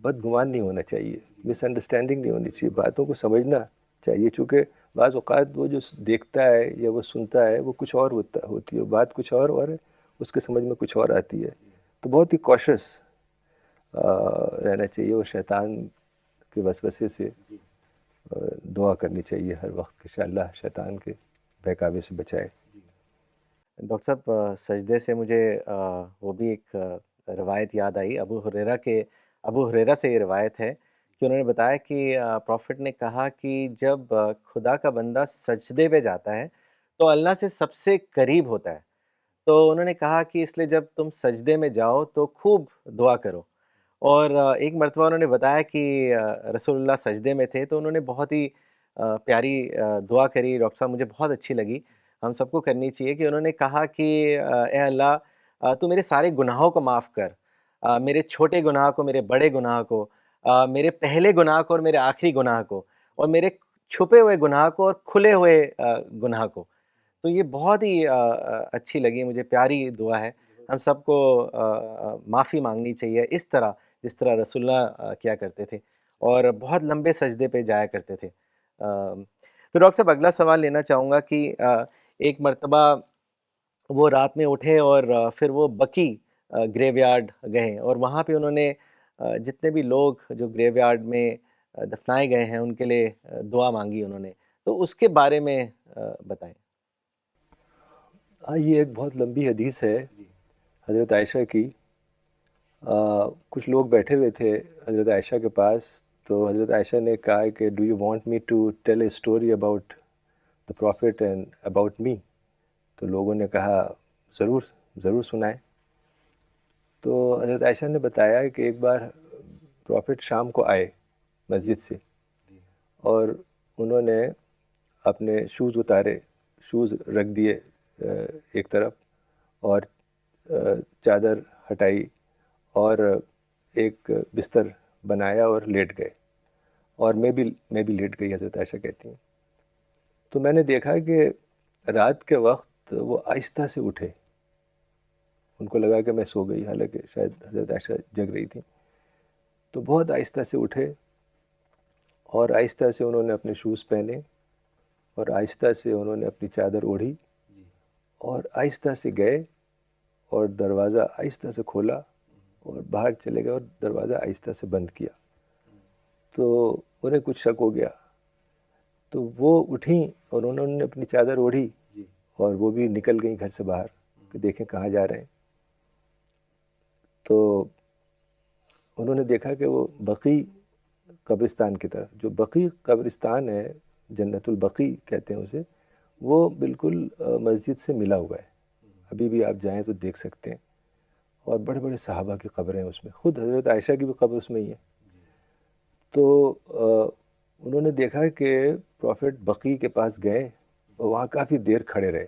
بدگمان نہیں ہونا چاہیے، مس انڈرسٹینڈنگ نہیں ہونی چاہیے، باتوں کو سمجھنا چاہیے. چونکہ بعض اوقات وہ جو دیکھتا ہے یا وہ سنتا ہے وہ کچھ اور ہوتی ہے، بات کچھ اور ہے، اس کے سمجھ میں کچھ اور آتی ہے. تو بہت ہی کوشش رہنا چاہیے، اور شیطان کے وسوسے سے دعا کرنی چاہیے ہر وقت کہ اللہ شیطان کے بہکاوے سے بچائے. ڈاکٹر صاحب سجدے سے مجھے وہ بھی ایک روایت یاد آئی. ابو ہریرہ سے یہ روایت ہے کہ انہوں نے بتایا کہ پروفٹ نے کہا کہ جب خدا کا بندہ سجدے پہ جاتا ہے تو اللہ سے سب سے قریب ہوتا ہے. تو انہوں نے کہا کہ اس لیے جب تم سجدے میں جاؤ تو خوب دعا کرو. اور ایک مرتبہ انہوں نے بتایا کہ رسول اللہ سجدے میں تھے تو انہوں نے بہت ہی پیاری دعا کری. ڈاکٹر صاحب مجھے بہت اچھی لگی، ہم سب کو کرنی چاہیے. کہ انہوں نے کہا کہ اے اللہ تو میرے سارے گناہوں کو معاف کر، میرے چھوٹے گناہ کو، میرے بڑے گناہ کو، میرے پہلے گناہ کو اور میرے آخری گناہ کو، اور میرے چھپے ہوئے گناہ کو اور کھلے ہوئے گناہ کو. تو یہ بہت ہی اچھی لگی مجھے، پیاری دعا ہے. ہم سب کو معافی مانگنی چاہیے اس طرح جس طرح رسول اللہ کیا کرتے تھے، اور بہت لمبے سجدے پہ جایا کرتے تھے. تو ڈاکٹر صاحب اگلا سوال لینا چاہوں گا کہ ایک مرتبہ وہ رات میں اٹھے اور پھر وہ بکی گریو یارڈ گئے، اور وہاں پہ انہوں نے جتنے بھی لوگ جو گریو یارڈ میں دفنائے گئے ہیں ان کے لیے دعا مانگی انہوں نے. تو اس کے بارے میں بتائیں. ہاں، یہ ایک بہت لمبی حدیث ہے حضرت عائشہ کی. کچھ لوگ بیٹھے ہوئے تھے حضرت عائشہ کے پاس، تو حضرت عائشہ نے کہا کہ do you want me to tell a story about the Prophet and about me. تو لوگوں نے کہا ضرور سنائیں. تو حضرت عائشہ نے بتایا کہ ایک بار پروفٹ شام کو آئے مسجد سے, اور انہوں نے اپنے شوز اتارے, شوز رکھ دیے ایک طرف, اور چادر ہٹائی اور ایک بستر بنایا اور لیٹ گئے, اور میں بھی لیٹ گئی, حضرت عائشہ کہتی ہیں. تو میں نے دیکھا کہ رات کے وقت وہ آہستہ سے اٹھے, ان کو لگا کہ میں سو گئی, حالانکہ شاید حضرت عائشہ جگ رہی تھیں. تو بہت آہستہ سے اٹھے, اور آہستہ سے انہوں نے اپنے شوز پہنے, اور آہستہ سے انہوں نے اپنی چادر اوڑھی, اور آہستہ سے گئے اور دروازہ آہستہ سے کھولا اور باہر چلے گئے اور دروازہ آہستہ سے بند کیا. تو انہیں کچھ شک ہو گیا, تو وہ اٹھیں اور انہوں نے اپنی چادر اوڑھی, اور وہ بھی نکل گئیں گھر سے باہر کہ دیکھیں کہاں جا رہے ہیں. تو انہوں نے دیکھا کہ وہ بقی قبرستان کی طرف, جو بقی قبرستان ہے, جنت البقی کہتے ہیں اسے, وہ بالکل مسجد سے ملا ہوا ہے. ابھی بھی آپ جائیں تو دیکھ سکتے ہیں, اور بڑے بڑے صحابہ کی قبریں ہیں اس میں, خود حضرت عائشہ کی بھی قبر اس میں ہی ہے. تو انہوں نے دیکھا کہ پروفٹ بقی کے پاس گئے اور وہاں کافی دیر کھڑے رہے,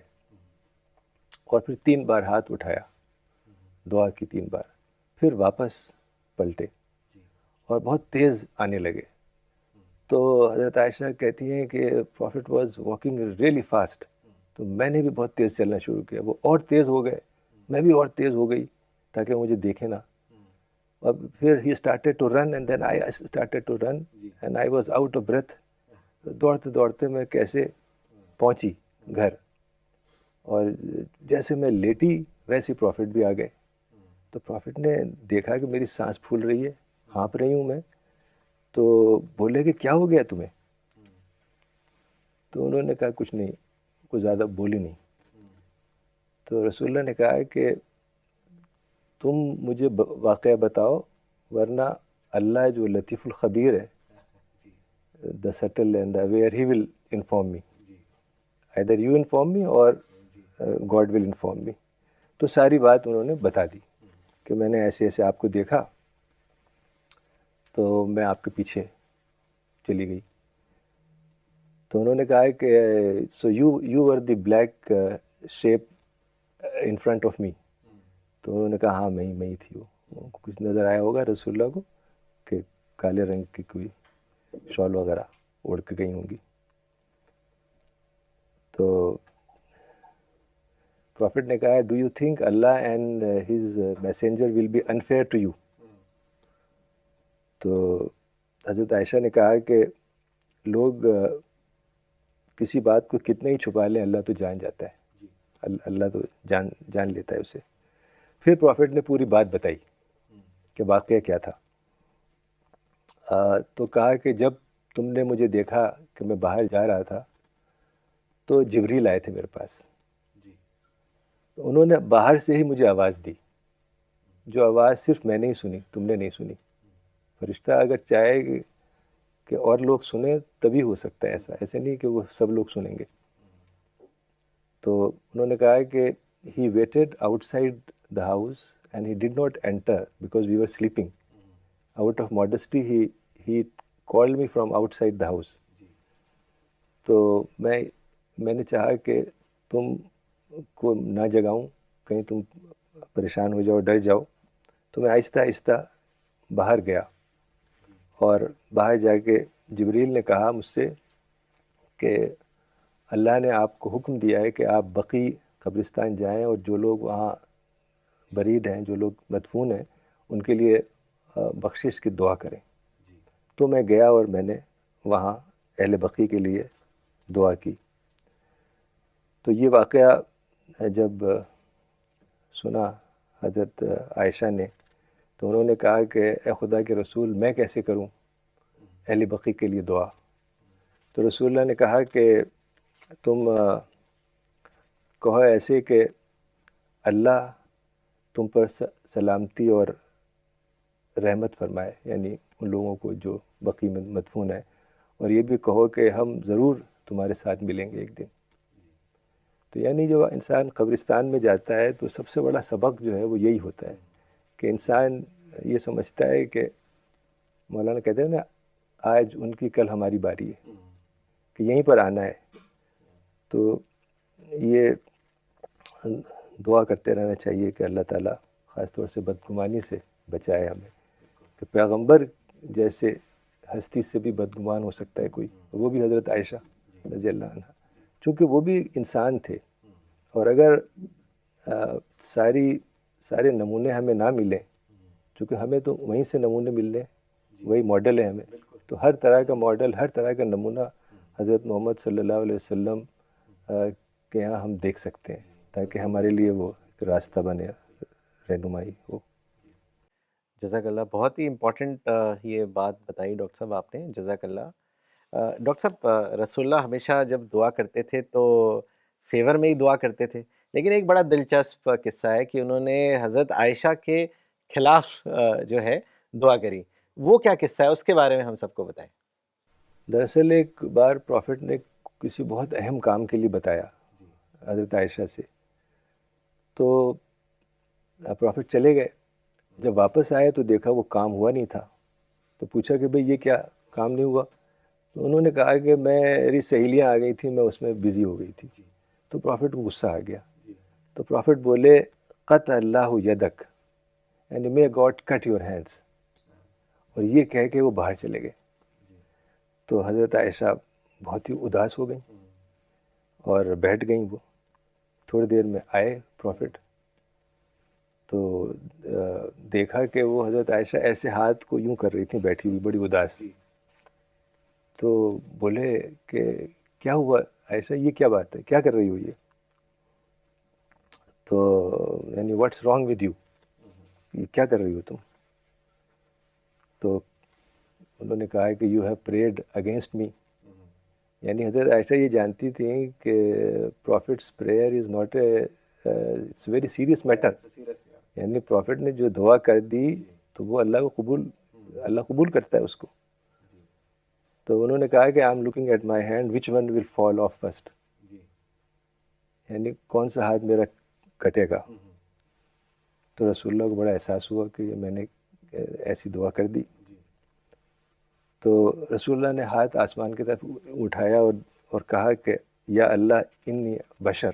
اور پھر 3 بار ہاتھ اٹھایا, دعا کی 3 بار, پھر واپس پلٹے اور بہت تیز آنے لگے. تو حضرت عائشہ کہتی ہیں کہ prophet was walking really fast, تو میں نے بھی بہت تیز چلنا شروع کیا, وہ اور تیز ہو گئے, میں بھی اور تیز ہو گئی تاکہ مجھے دیکھے نا. اور پھر he started to run and then I started to run and I was out of breath. دوڑتے دوڑتے میں کیسے پہنچی گھر, اور جیسے میں لیٹی ویسے پروفٹ بھی آ گئے. تو پروفٹ نے دیکھا کہ میری سانس پھول رہی ہے, ہانپ رہی ہوں میں, تو بولے کہ کیا ہو گیا تمہیں؟ تو انہوں نے کہا کچھ نہیں, کچھ زیادہ بولی نہیں. تو رسول اللہ نے کہا کہ تم مجھے واقعہ بتاؤ, ورنہ اللہ جو لطیف الخبیر ہے, the subtle and the aware, he will inform me. Either you inform me or God will inform me. تو ساری بات انہوں نے بتا دی کہ میں نے ایسے ایسے آپ کو دیکھا, تو میں آپ کے پیچھے چلی گئی. تو انہوں نے کہا کہ so you are the black sheep in front of me. تو انہوں نے کہا ہاں میں ہی تھی. وہ کچھ نظر آیا ہوگا رسول اللہ کو کہ کالے رنگ کی کوئی شال وغیرہ اوڑھ کے گئی ہوں گی. تو پروفٹ نے کہا do you think Allah and his messenger will be unfair to you? تو حضرت عائشہ نے کہا کہ لوگ کسی بات کو کتنے ہی چھپا لیں, اللہ تو جان جاتا ہے, اللہ تو جان لیتا ہے اسے. پھر پروفٹ نے پوری بات بتائی کہ واقعہ کیا تھا. تو کہا کہ جب تم نے مجھے دیکھا کہ میں باہر جا رہا تھا تو جبریل آئے تھے میرے پاس. انہوں نے باہر سے ہی مجھے آواز دی, جو آواز صرف میں نے ہی سنی, تم نے نہیں سنی. فرشتہ اگر چاہے کہ اور لوگ سنیں تبھی ہو سکتا ہے ایسے نہیں کہ وہ سب لوگ سنیں گے. تو انہوں نے کہا کہ he waited outside the house and he did not enter because we were sleeping. Out of modesty he called me from outside the house. تو میں نے چاہا کہ تم کو نہ جگاؤں, کہیں تم پریشان ہو جاؤ, ڈر جاؤ. تو میں آہستہ آہستہ باہر گیا, اور باہر جا کے جبریل نے کہا مجھ سے کہ اللہ نے آپ کو حکم دیا ہے کہ آپ بقی قبرستان جائیں, اور جو لوگ وہاں برید ہیں, جو لوگ مدفون ہیں, ان کے لیے بخشش کی دعا کریں. تو میں گیا اور میں نے وہاں اہل بقی کے لیے دعا کی. تو یہ واقعہ جب سنا حضرت عائشہ نے, تو انہوں نے کہا کہ اے خدا کے رسول میں کیسے کروں اہل بقی کے لیے دعا؟ تو رسول اللہ نے کہا کہ تم کہو ایسے کہ اللہ تم پر سلامتی اور رحمت فرمائے, یعنی ان لوگوں کو جو بقی میں مدفون ہے, اور یہ بھی کہو کہ ہم ضرور تمہارے ساتھ ملیں گے ایک دن. تو یعنی جو انسان قبرستان میں جاتا ہے تو سب سے بڑا سبق جو ہے وہ یہی ہوتا ہے کہ انسان یہ سمجھتا ہے کہ مولانا کہتے ہیں نا آج ان کی کل ہماری باری ہے کہ یہیں پر آنا ہے. تو یہ دعا کرتے رہنا چاہیے کہ اللہ تعالیٰ خاص طور سے بدگمانی سے بچائے ہمیں, کہ پیغمبر جیسے ہستی سے بھی بدگمان ہو سکتا ہے کوئی, وہ بھی حضرت عائشہ رضی اللہ عنہ, چونکہ وہ بھی انسان تھے. اور اگر سارے نمونے ہمیں نہ ملیں, چونکہ ہمیں تو وہیں سے نمونے مل رہے ہیں, وہی ماڈل ہے ہمیں, تو ہر طرح کا ماڈل, ہر طرح کا نمونہ حضرت محمد صلی اللہ علیہ وسلم کے یہاں ہم دیکھ سکتے ہیں, تاکہ ہمارے لیے وہ ایک راستہ بنے, رہنمائی ہو. جزاک اللہ, بہت ہی امپورٹنٹ یہ بات بتائی ڈاکٹر صاحب آپ نے, جزاک اللہ. ڈاکٹر صاحب, رسول اللہ ہمیشہ جب دعا کرتے تھے تو فیور میں ہی دعا کرتے تھے, لیکن ایک بڑا دلچسپ قصہ ہے کہ انہوں نے حضرت عائشہ کے خلاف جو ہے دعا کری. وہ کیا قصہ ہے, اس کے بارے میں ہم سب کو بتائیں. دراصل ایک بار پروفٹ نے کسی بہت اہم کام کے لیے بتایا حضرت عائشہ سے, تو پروفٹ چلے گئے. جب واپس آئے تو دیکھا وہ کام ہوا نہیں تھا. تو پوچھا کہ بھئی یہ کیا کام نہیں ہوا؟ تو انہوں نے کہا کہ میری سہیلیاں آ گئی تھیں, میں اس میں بزی ہو گئی تھی. تو پروفٹ کو غصہ آ گیا. تو پروفٹ بولے قط اللہ یدک, یعنی may God cut your hands, اور یہ کہہ کے وہ باہر چلے گئے. تو حضرت عائشہ بہت ہی اداس ہو گئیں اور بیٹھ گئیں. وہ تھوڑی دیر میں آئے پروفٹ, تو دیکھا کہ وہ حضرت عائشہ ایسے ہاتھ کو یوں کر رہی تھیں بیٹھی ہوئی, بڑی اداس. تو بولے کہ کیا ہوا عائشہ, یہ کیا بات ہے, کیا کر رہی ہو یہ؟ تو یعنی واٹس رانگ ود یو, یہ کیا کر رہی ہو تم؟ تو انہوں نے کہا کہ you have prayed against me. یعنی حضرت عائشہ یہ جانتی تھیں کہ prophet's prayer is not a, it's very serious matter. یعنی پروفٹ نے جو دعا کر دی تو وہ اللہ قبول کرتا ہے اس کو. تو انہوں نے کہا کہ I am looking at my hand, which one will fall off first, یعنی کون سا ہاتھ میرا کٹے گا. تو رسول اللہ کو بڑا احساس ہوا کہ میں نے ایسی دعا کر دی. تو رسول اللہ نے ہاتھ آسمان کی طرف اٹھایا اور کہا کہ یا اللہ انی بشر,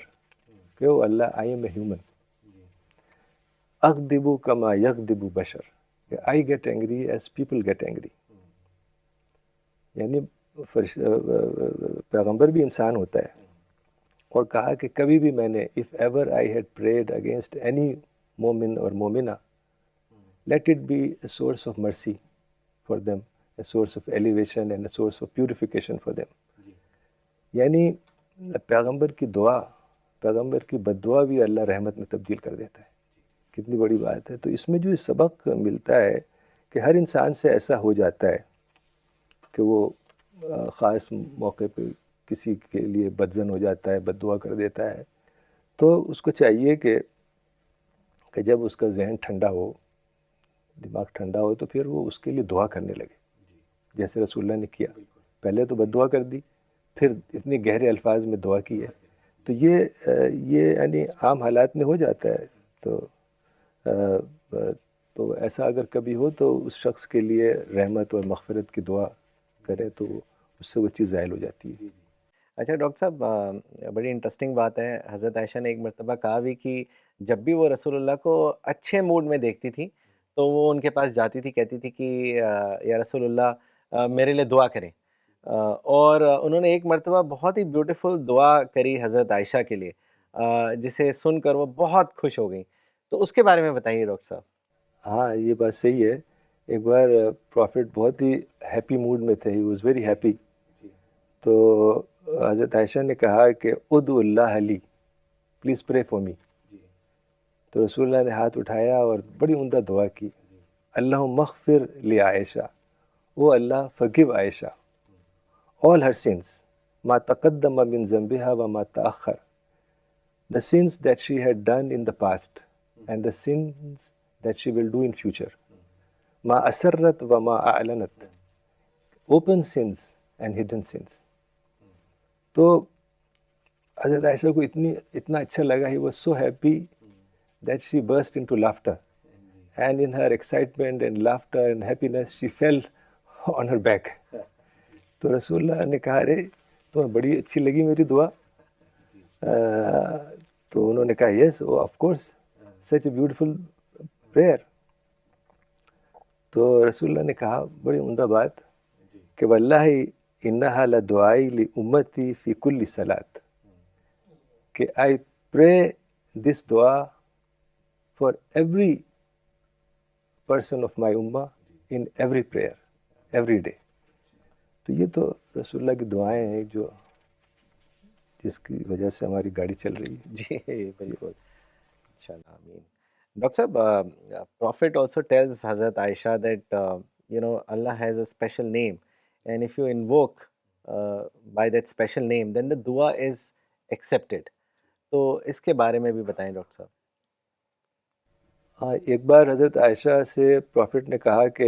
کہ او اللہ آئی ایم اے ہیومن, اغضب کما یغضب بشر, کہ I get angry as people get angry. یعنی پیغمبر بھی انسان ہوتا ہے. اور کہا کہ کبھی بھی میں نے if ever I had prayed against any مومن اور مومنہ, let it be a source of mercy for them, a source of elevation and a source of purification for them. یعنی پیغمبر کی دعا, پیغمبر کی بد دعا بھی اللہ رحمت میں تبدیل کر دیتا ہے. کتنی بڑی بات ہے. تو اس میں جو سبق ملتا ہے کہ ہر انسان سے ایسا ہو جاتا ہے کہ وہ خاص موقع پہ کسی کے لیے بدظن ہو جاتا ہے, بد دعا کر دیتا ہے. تو اس کو چاہیے کہ جب اس کا ذہن ٹھنڈا ہو, دماغ ٹھنڈا ہو, تو پھر وہ اس کے لیے دعا کرنے لگے, جیسے رسول اللہ نے کیا. پہلے تو بد دعا کر دی, پھر اتنے گہرے الفاظ میں دعا کی ہے. تو یہ یعنی عام حالات میں ہو جاتا ہے. تو ایسا اگر کبھی ہو تو اس شخص کے لیے رحمت اور مغفرت کی دعا کرے تو اس سے وہ چیز زائل ہو جاتی ہے. اچھا ڈاکٹر صاحب, بڑی انٹرسٹنگ بات ہے. حضرت عائشہ نے ایک مرتبہ کہا بھی کہ جب بھی وہ رسول اللہ کو اچھے موڈ میں دیکھتی تھی تو وہ ان کے پاس جاتی تھی, کہتی تھی کہ یا رسول اللہ میرے لیے دعا کریں. اور انہوں نے ایک مرتبہ بہت ہی بیوٹیفل دعا کری حضرت عائشہ کے لیے, جسے سن کر وہ بہت خوش ہو گئیں. تو اس کے بارے میں بتائیے ڈاکٹر صاحب. ہاں یہ بات صحیح ہے. ایک بار پروفٹ بہت ہی ہیپی موڈ میں تھے, ہی واز ویری ہیپی. تو حضرت عائشہ نے کہا کہ ادعو اللہ علی, پلیز پرے فار می. تو رسول اللہ نے ہاتھ اٹھایا اور بڑی عمدہ دعا کی, اللہم اغفر لی عائشہ, او اللہ forgive عائشہ all her sins, ما تقدم من ذنبها وما تأخر, the sins that she had done in the past and the sins that she will do in future, ما أسرت وما أعلنت, open sins and hidden sins. تو حضرت عائشہ کو اتنا اچھا لگا, he was so happy that she burst into laughter, and in her excitement and laughter and happiness she fell on her back. تو رسول اللہ نے کہا ارے تمہیں بڑی اچھی لگی میری دعا؟ تو انہوں نے کہا yes of course, such a beautiful prayer. تو رسول اللہ نے کہا بڑی عمدہ بات کہ واللہ انہا لدعائی لامتی فی کل صلاۃ, کہ I pray this دعا for every person of my ummah in every prayer, every day. تو یہ تو رسول اللہ کی دعائیں ہیں جو جس کی وجہ سے ہماری گاڑی چل رہی ہے. جی بالکل, چلو آمین. ڈاکٹر صاحب, Prophet also tells Hazrat Aisha that Allah has a special name, and if you invoke by that special name, then the dua is accepted. تو اس کے بارے میں بھی بتائیں ڈاکٹر صاحب. ہاں, ایک بار حضرت عائشہ سے پروفٹ نے کہا کہ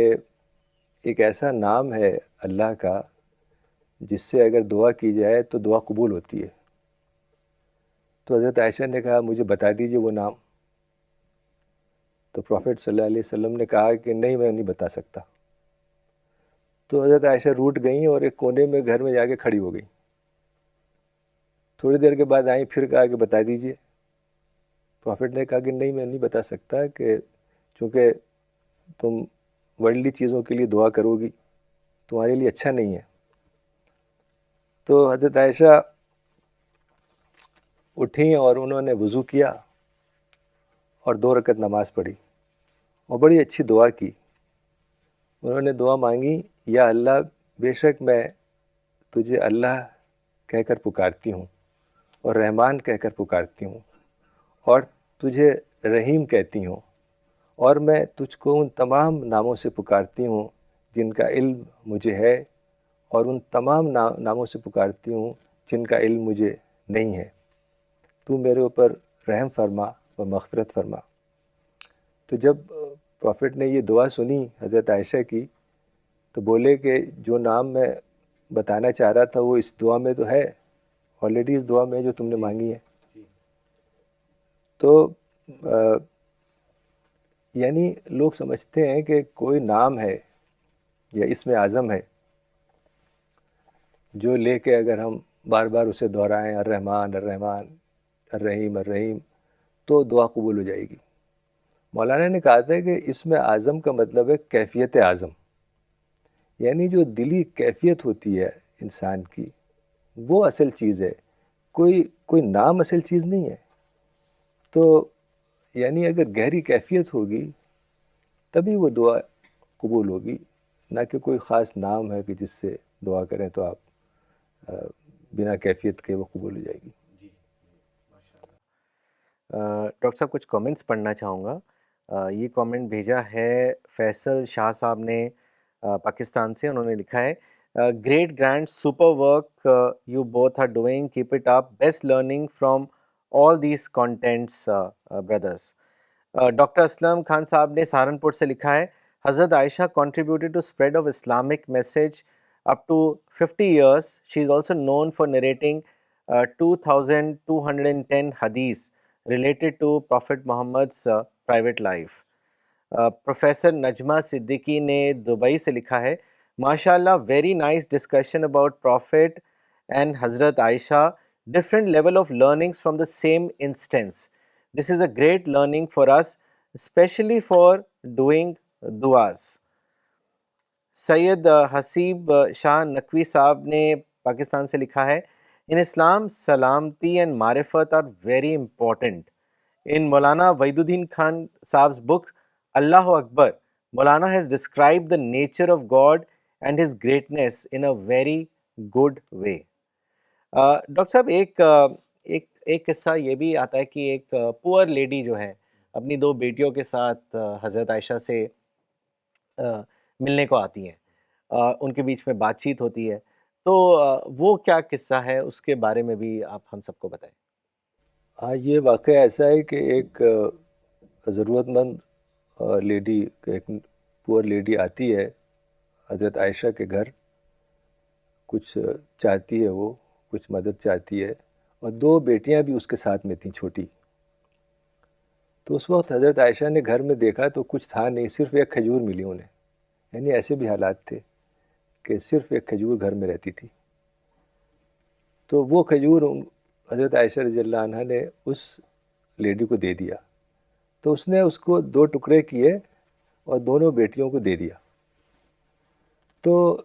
ایک ایسا نام ہے اللہ کا جس سے اگر دعا کی جائے تو دعا قبول ہوتی ہے. تو حضرت عائشہ نے کہا مجھے بتا دیجئے وہ نام. تو پروفٹ صلی اللہ علیہ وسلم نے کہا کہ نہیں, میں نہیں بتا سکتا. تو حضرت عائشہ روٹ گئیں اور ایک کونے میں گھر میں جا کے کھڑی ہو گئی. تھوڑی دیر کے بعد آئیں, پھر کہا کہ بتا دیجئے. پروفٹ نے کہا کہ نہیں, میں نہیں بتا سکتا, کہ چونکہ تم ورلڈلی چیزوں کے لیے دعا کرو گی تمہارے لیے اچھا نہیں ہے. تو حضرت عائشہ اٹھیں اور انہوں نے وضو کیا اور 2 رکعت نماز پڑھی اور بڑی اچھی دعا کی. انہوں نے دعا مانگی, یا اللہ بے شک میں تجھے اللہ کہہ کر پکارتی ہوں اور رحمان کہہ کر پکارتی ہوں اور تجھے رحیم کہتی ہوں, اور میں تجھ کو ان تمام ناموں سے پکارتی ہوں جن کا علم مجھے ہے, اور ان تمام ناموں سے پکارتی ہوں جن کا علم مجھے نہیں ہے. تو میرے اوپر رحم فرما و مغفرت فرما. تو جب پروفٹ نے یہ دعا سنی حضرت عائشہ کی تو بولے کہ جو نام میں بتانا چاہ رہا تھا وہ اس دعا میں تو ہے, آلریڈی اس دعا میں جو تم نے مانگی ہے. تو یعنی لوگ سمجھتے ہیں کہ کوئی نام ہے یا اسم اعظم ہے جو لے کے اگر ہم بار بار اسے دہرائیں, الرحمن الرحمن الرحیم الرحیم, تو دعا قبول ہو جائے گی. مولانا نے کہا تھا کہ اسم اعظم کا مطلب ہے کیفیت اعظم, یعنی جو دلی کیفیت ہوتی ہے انسان کی وہ اصل چیز ہے, کوئی نام اصل چیز نہیں ہے. تو یعنی اگر گہری کیفیت ہوگی تبھی وہ دعا قبول ہوگی, نہ کہ کوئی خاص نام ہے کہ جس سے دعا کریں تو آپ بنا کیفیت کے وہ قبول ہو جائے گی. ڈاکٹر صاحب کچھ کامنٹس پڑھنا چاہوں گا. یہ کامنٹ بھیجا ہے فیصل شاہ صاحب نے پاکستان سے. انہوں نے لکھا ہے great grand super work you both are doing, keep it up, best learning from all these contents brothers. Doctor Aslam Khan صاحب نے سہارنپور سے لکھا ہے حضرت Aisha contributed to spread of Islamic message up to 50 years. She is also known for narrating 2210 hadiths related to Prophet Muhammad's private life. Professor Najma Siddiqui نے Dubai سے لکھا ہے ماشاء اللہ very nice discussion about prophet and حضرت عائشہ, different level of learnings from the same instance. This is a great learning for us, especially for doing duas. سید حسیب شاہ نقوی صاحب نے پاکستان سے لکھا ہے in Islam salamati and marifat are very important. In Maulana Waiduddin Khan Saab's book Allahu Akbar, Maulana has described the nature of God and his greatness in a very good way. Doctor صاحب ایک قصہ یہ بھی آتا ہے کہ ایک پور لیڈی جو ہے اپنی 2 بیٹیوں کے ساتھ حضرت عائشہ سے ملنے کو آتی ہیں, ان کے بیچ میں بات چیت ہوتی ہے, تو وہ کیا قصہ ہے اس کے بارے میں بھی آپ ہم سب کو بتائیں. ہاں, یہ واقعہ ایسا ہے کہ ایک ضرورت مند لیڈی, ایک پور لیڈی آتی ہے حضرت عائشہ کے گھر, کچھ چاہتی ہے وہ, کچھ مدد چاہتی ہے، اور 2 بیٹیاں بھی اس کے ساتھ میں تھیں چھوٹی. تو اس وقت حضرت عائشہ نے گھر میں دیکھا تو کچھ تھا نہیں، صرف ایک کھجور ملی انہیں. یعنی ایسے بھی حالات تھے کہ صرف ایک کھجور گھر میں رہتی تھی. تو وہ کھجور حضرت عائشہ رضی اللہ عنہا نے اس لیڈی کو دے دیا. تو اس نے اس کو 2 ٹکڑے کیے اور دونوں بیٹیوں کو دے دیا. تو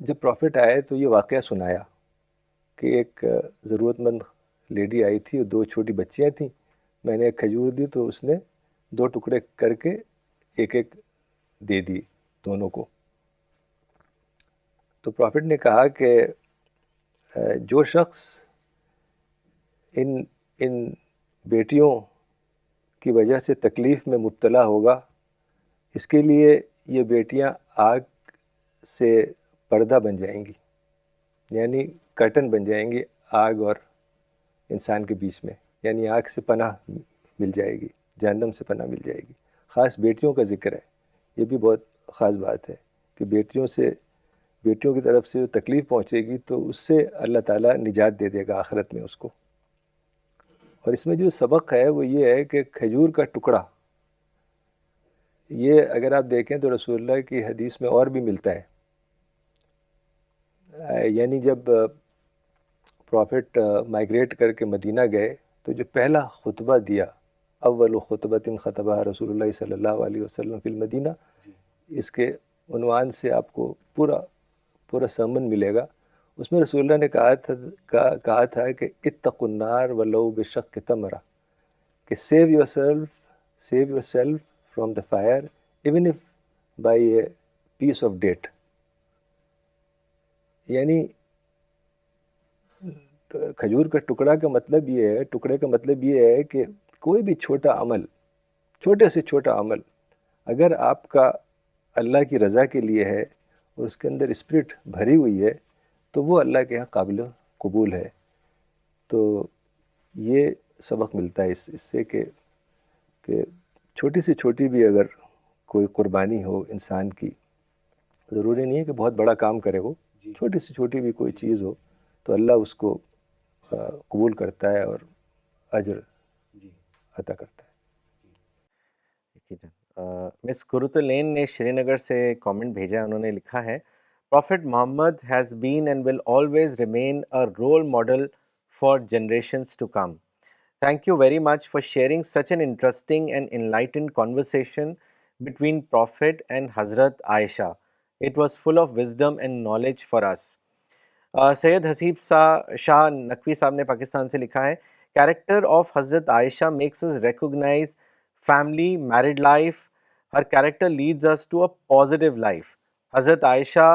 جب پروفٹ آئے تو یہ واقعہ سنایا کہ ایک ضرورت مند لیڈی آئی تھی اور 2 چھوٹی بچیاں تھیں، میں نے ایک کھجور دی تو اس نے 2 ٹکڑے کر کے ایک ایک دے دی دونوں کو. تو پروفٹ نے کہا کہ جو شخص ان بیٹیوں کی وجہ سے تکلیف میں مبتلا ہوگا، اس کے لیے یہ بیٹیاں آگ سے پردہ بن جائیں گی، یعنی کرٹن بن جائیں گی آگ اور انسان کے بیچ میں. یعنی آگ سے پناہ مل جائے گی، جہنم سے پناہ مل جائے گی. خاص بیٹیوں کا ذکر ہے، یہ بھی بہت خاص بات ہے کہ بیٹیوں کی طرف سے جو تکلیف پہنچے گی تو اس سے اللہ تعالیٰ نجات دے دے گا آخرت میں اس کو. اور اس میں جو سبق ہے وہ یہ ہے کہ کھجور کا ٹکڑا، یہ اگر آپ دیکھیں تو رسول اللہ کی حدیث میں اور بھی ملتا ہے. یعنی جب پروفٹ مائیگریٹ کر کے مدینہ گئے تو جو پہلا خطبہ دیا، اول خطبۃ خطبہ رسول اللہ صلی اللہ علیہ وسلم فی المدینہ، اس کے عنوان سے آپ کو پورا سرمن ملے گا. اس میں رسول اللہ نے کہا تھا کہ اتقوا النار ولو بشق تمرہ، کہ save yourself from the fire even if by a piece of date. یعنی کھجور کا ٹکڑے کا مطلب یہ ہے کہ کوئی بھی چھوٹے سے چھوٹا عمل اگر آپ کا اللہ کی رضا کے لیے ہے اور اس کے اندر اسپرٹ بھری ہوئی ہے تو وہ اللہ کے ہاں قابل قبول ہے. تو یہ سبق ملتا ہے اس سے کہ چھوٹی سے چھوٹی بھی اگر کوئی قربانی ہو انسان کی، ضروری نہیں ہے کہ بہت بڑا کام کرے، وہ چھوٹی سے چھوٹی بھی کوئی چیز ہو تو اللہ اس کو قبول کرتا ہے اور اجر عطا کرتا ہے. مس قرۃ العین نے شری نگر سے کامنٹ بھیجا ہے. انہوں نے لکھا ہے Prophet Muhammad has been and will always remain a role model for generations to come. Thank you very much for sharing such an interesting and enlightened conversation between Prophet and Hazrat Aisha. It was full of wisdom and knowledge for us. سید حسیب شاہ نقوی صاحب نے پاکستان سے لکھا ہے character of حضرت عائشہ Max us recognize family, married life. Her character leads us to a positive life. Hazrat Aisha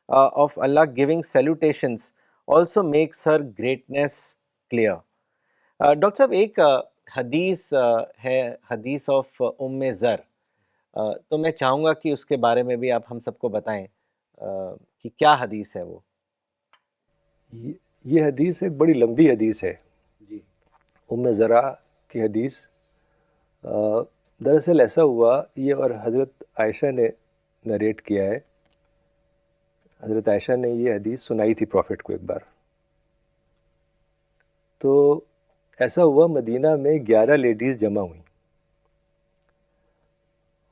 of Allah giving salutations also makes her greatness clear. Doctor صاحب ایک حدیث ہے، حدیث آف ام ذر، تو میں چاہوں گا کہ اس کے بارے میں بھی آپ ہم سب کو بتائیں کہ کیا حدیث ہے وہ. یہ حدیث ایک بڑی لمبی حدیث ہے، ام ذرا کی حدیث. دراصل ایسا ہوا، یہ اور حضرت عائشہ نے نریٹ کیا ہے. حضرت عائشہ نے یہ حدیث سنائی تھی پروفٹ کو ایک بار. تو ایسا ہوا مدینہ میں 11 لیڈیز جمع ہوئیں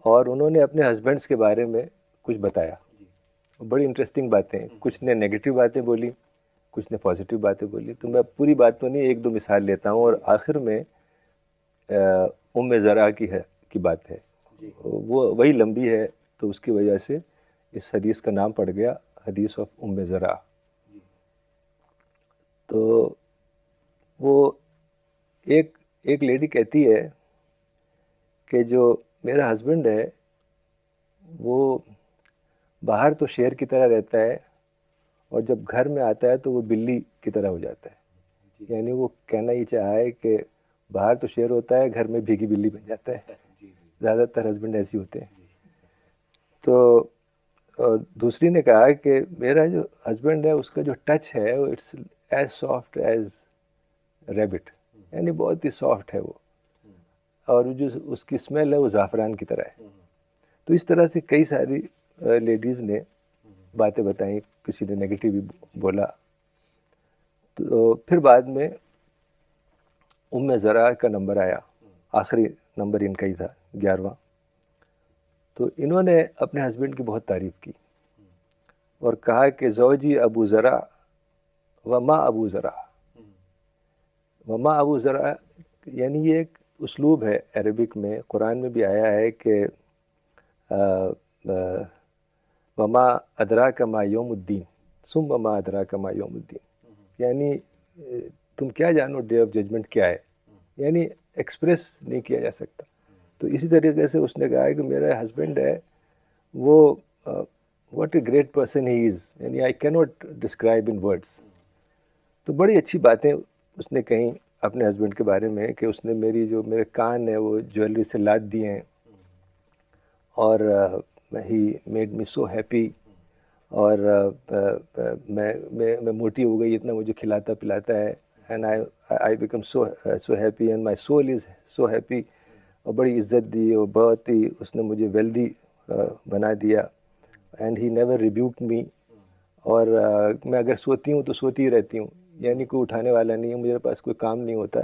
اور انہوں نے اپنے ہسبینڈس کے بارے میں کچھ بتایا. بڑی انٹرسٹنگ باتیں، کچھ نے نیگیٹو باتیں بولی، کچھ نے پازیٹیو باتیں بولی. تو میں پوری بات تو نہیں، 1-2 مثال لیتا ہوں. اور آخر میں ام ذرا کی بات ہے، وہ وہی لمبی ہے تو اس کی وجہ سے اس حدیث کا نام پڑ گیا حدیث آف ام ذرا. تو وہ ایک لیڈی کہتی ہے کہ جو میرا ہسبینڈ ہے وہ باہر تو شیر کی طرح رہتا ہے اور جب گھر میں آتا ہے تو وہ بلی کی طرح ہو جاتا ہے. یعنی وہ کہنا یہ چاہا ہے کہ باہر تو شیر ہوتا ہے، گھر میں بھیگی بلی بن جاتا ہے. زیادہ تر ہسبینڈ ایسے ہوتے ہیں. تو دوسری نے کہا کہ میرا جو ہسبینڈ ہے اس کا جو ٹچ ہے وہ it's as soft as rabbit, یعنی بہت ہی سافٹ ہے وہ، اور جو اس کی اسمیل ہے وہ زعفران کی طرح ہے. تو اس طرح سے کئی ساری لیڈیز نے باتیں بتائیں، کسی نے نیگیٹو بھی بولا. تو پھر بعد میں زرع کا نمبر آیا، آخری نمبر ان کا ہی تھا 11واں. تو انہوں نے اپنے ہسبینڈ کی بہت تعریف کی اور کہا کہ زوجی ابو زرع وما ابو زرع. وما ابو زرع یعنی یہ ایک اسلوب ہے عربک میں، قرآن میں بھی آیا ہے کہ وما ادراک ما یوم الدین ثم ما ادراک ما یوم الدین، یعنی تم کیا جانو ڈے آف ججمنٹ کیا ہے، یعنی ایکسپریس نہیں کیا جا سکتا. تو اسی طریقے سے اس نے کہا ہے کہ میرا ہسبینڈ ہے وہ what a great person he is, یعنی آئی کی ناٹ ڈسکرائب ان ورڈس. تو بڑی اچھی باتیں اس نے کہیں اپنے ہسبینڈ کے بارے میں کہ اس نے میرے کان ہیں وہ جویلری سے لاد دیے ہیں، اور he made me so happy, اور میں موٹی ہو گئی اتنا مجھے کھلاتا پلاتا ہے، and I become so happy and my soul is so happy. اور بڑی عزت دی اور بہت ہی اس نے مجھے ویلدی بنا دیا. اینڈ ہی نیور ریبیوک می. اور میں اگر سوتی ہوں تو سوتی ہی رہتی ہوں، یعنی کوئی اٹھانے والا نہیں ہے، میرے پاس کوئی کام نہیں ہوتا.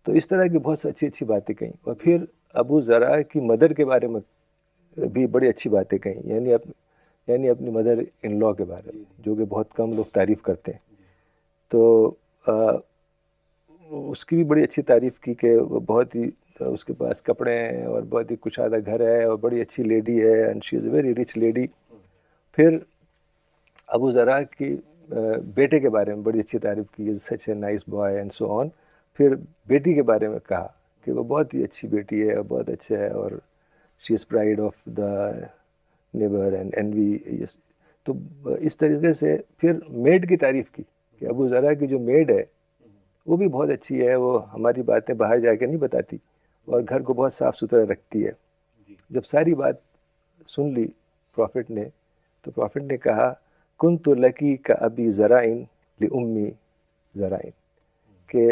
تو اس طرح کی بہت اچھی اچھی باتیں کہیں. اور پھر ابو زرع کی مدر کے بارے میں بھی بڑی اچھی باتیں کہیں، یعنی اپنی مدر ان لا کے بارے میں، جو کہ بہت کم لوگ تعریف کرتے ہیں. تو اس کی بھی بڑی اچھی تعریف کی کہ وہ بہت ہی اس کے پاس کپڑے ہیں اور بہت ہی کشادہ گھر ہے اور بڑی اچھی لیڈی ہے، and she is a very rich lady. پھر ابو زرع کی بیٹے کے بارے میں بڑی اچھی تعریف کی، such a nice boy and so on. پھر بیٹی کے بارے میں کہا کہ وہ بہت ہی اچھی بیٹی ہے اور بہت اچھا ہے، اور she is pride of the neighbour and envy. تو اس طریقے سے پھر میڈ کی تعریف کی کہ ابو زرع کی جو میڈ ہے وہ بھی بہت اچھی ہے، وہ ہماری باتیں باہر جا کے نہیں بتاتی اور گھر کو بہت صاف ستھرا رکھتی ہے. جب ساری بات سن لی پروفٹ نے، تو پروفٹ نے کہا کنت لکی کا ابی زرعین لأمی زرعین، کہ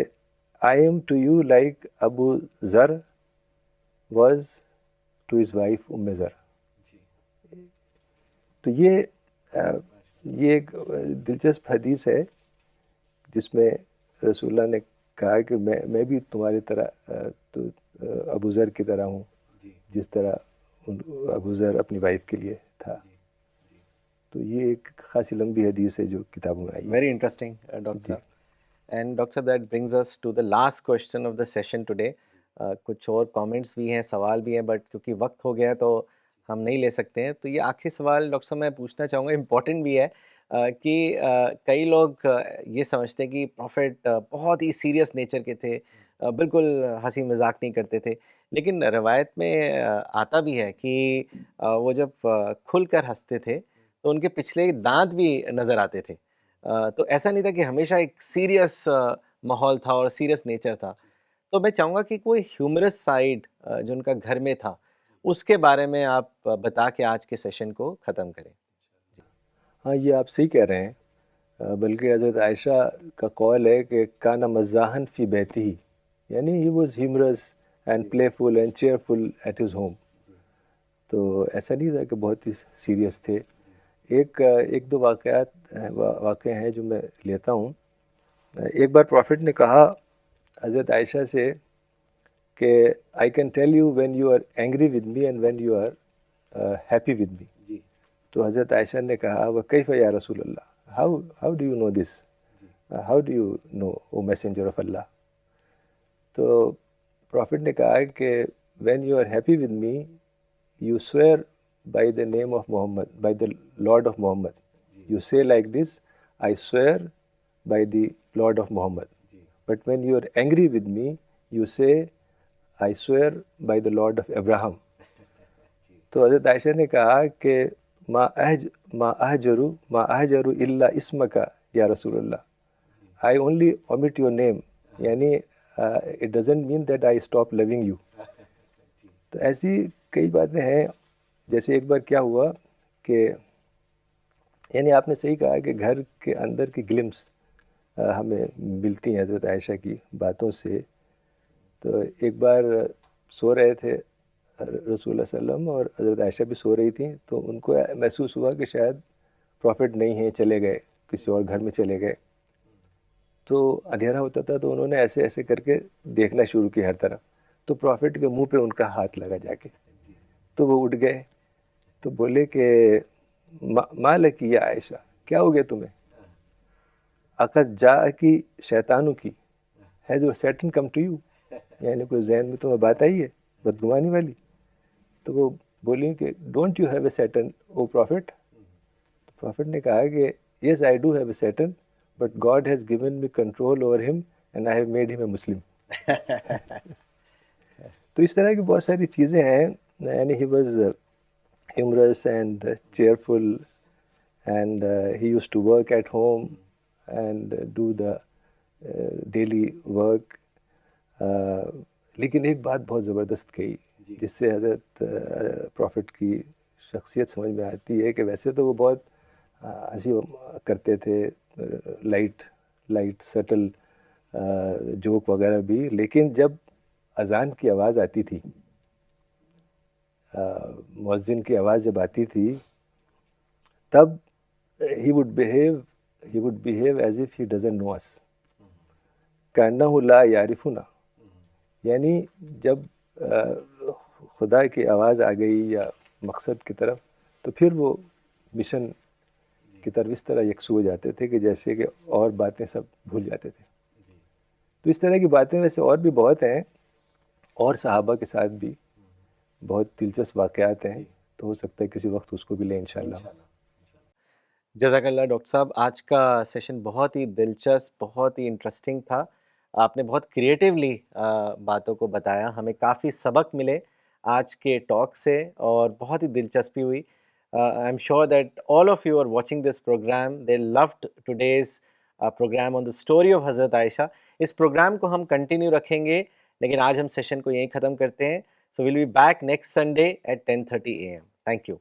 I am to you like Abu Zar was to his wife زر. تو یہ ایک دلچسپ حدیث ہے جس میں رسول اللہ نے کہا کہ میں بھی تمہاری طرح تو ابو ذر کی طرح ہوں، جس طرح ابو ذر اپنی وائف کے لیے تھا. تو یہ ایک خاصی لمبی حدیث ہے جو کتابوں میں آئی ہے. Very interesting, Dr. Saab. And Dr. Saab, that brings us to the last question of the session today. کچھ اور کامنٹس بھی ہیں، سوال بھی ہیں، بٹ کیونکہ وقت ہو گیا تو ہم نہیں لے سکتے ہیں. تو یہ آخری سوال ڈاکٹر صاحب میں پوچھنا چاہوں گا، امپورٹنٹ بھی ہے کہ کئی لوگ یہ سمجھتے ہیں کہ پروفٹ بہت ہی سیریس نیچر کے تھے، بالکل ہنسی مذاق نہیں کرتے تھے، لیکن روایت میں آتا بھی ہے کہ وہ جب کھل کر ہنستے تھے تو ان کے پچھلے دانت بھی نظر آتے تھے. تو ایسا نہیں تھا کہ ہمیشہ ایک سیریس ماحول تھا اور سیریس نیچر تھا. تو میں چاہوں گا کہ کوئی ہیومرس سائڈ جو ان کا گھر میں تھا اس کے بارے میں آپ بتا کے آج کے سیشن کو ختم کریں. ہاں، یہ آپ صحیح کہہ رہے ہیں، بلکہ حضرت عائشہ کا قول ہے کہ کانا مزاحن فی بیتی، یعنی he was humorous and playful and cheerful at his home. تو ایسا نہیں تھا کہ بہت ہی سیریس تھے. ایک دو واقعے ہیں جو میں لیتا ہوں. ایک بار پروفٹ نے کہا حضرت عائشہ سے کہ I can tell you when you are angry with me and when you are happy with me. تو حضرت عائشہ نے کہا وہ کیف یا رسول اللہ، how do you know this, how do you know O messenger of اللہ. تو پروفٹ نے کہا کہ when you are happy with me you swear by the name of Muhammad, by the Lord of Muhammad. You say like this, I swear by the Lord of Muhammad. But when you are angry with me, you say, I swear by the Lord of Abraham. تو حضرت عائشہ نے کہا کہ ما احجر الا اسمک یا رسول اللہ. I only omit your name. یعنی it doesn't mean that I stop loving you. تو ایسی کئی باتیں ہیں. جیسے ایک بار کیا ہوا کہ یعنی آپ نے صحیح کہا کہ گھر کے اندر کی گلمس ہمیں ملتی ہیں حضرت عائشہ کی باتوں سے. تو ایک بار سو رہے تھے رسول اللہ صلی اللہ علیہ وسلم اور حضرت عائشہ بھی سو رہی تھیں، تو ان کو محسوس ہوا کہ شاید پروفٹ نہیں ہیں، چلے گئے، کسی اور گھر میں چلے گئے. تو اندھیرا ہوتا تھا تو انہوں نے ایسے ایسے کر کے دیکھنا شروع کیا ہر طرف, تو پروفٹ کے منہ پہ ان کا ہاتھ لگا جا کے, تو وہ اٹھ گئے, تو بولے کہ ما لکی یا عائشہ, کیا ہو گیا تمہیں؟ عقد جا کی شیطانوں کی ہے جو سیٹن کم ٹو یو, یعنی کوئی ذہن میں تمہیں بات آئی ہے بدگمانی والی؟ تو وہ بولی کہ don't you have a Satan O prophet. Prophet نے کہا کہ yes I do have a Satan but God has given me control over him and I have made him a مسلم. تو اس طرح کی بہت ساری چیزیں ہیں, یعنی he was humorous and cheerful, and he used to work at home and do the daily work. لیکن ایک بات بہت زبردست کہی جس سے حضرت پروفٹ کی شخصیت سمجھ میں آتی ہے کہ ویسے تو وہ بہت ہنسی کرتے تھے, لائٹ سٹل جوک وغیرہ بھی, لیکن جب اذان کی آواز آتی تھی, مؤذن کی آواز جب آتی تھی, تب he would behave as if he doesn't know us, کأنہ لا یعرفنا. یعنی جب خدا کی آواز آ گئی یا مقصد کی طرف, تو پھر وہ مشن کی طرف اس طرح یکسو ہو جاتے تھے کہ جیسے کہ اور باتیں سب بھول جاتے تھے. تو اس طرح کی باتیں ویسے اور بھی بہت ہیں, اور صحابہ کے ساتھ بھی بہت دلچسپ واقعات ہیں, تو ہو سکتا ہے کسی وقت اس کو بھی لیں انشاءاللہ. جزاک اللہ ڈاکٹر صاحب, آج کا سیشن بہت ہی دلچسپ, بہت ہی انٹرسٹنگ تھا. آپ نے بہت کریٹیولی باتوں کو بتایا, ہمیں کافی سبق ملے آج کے ٹاک سے, اور بہت ہی دلچسپی ہوئی. I am sure that all of you are watching this program, they loved today's program on the story of حضرت عائشہ. اس پروگرام کو ہم کنٹینیو رکھیں گے, لیکن آج ہم سیشن کو یہیں ختم کرتے ہیں. So we'll be back next Sunday at 10:30 AM. Thank you.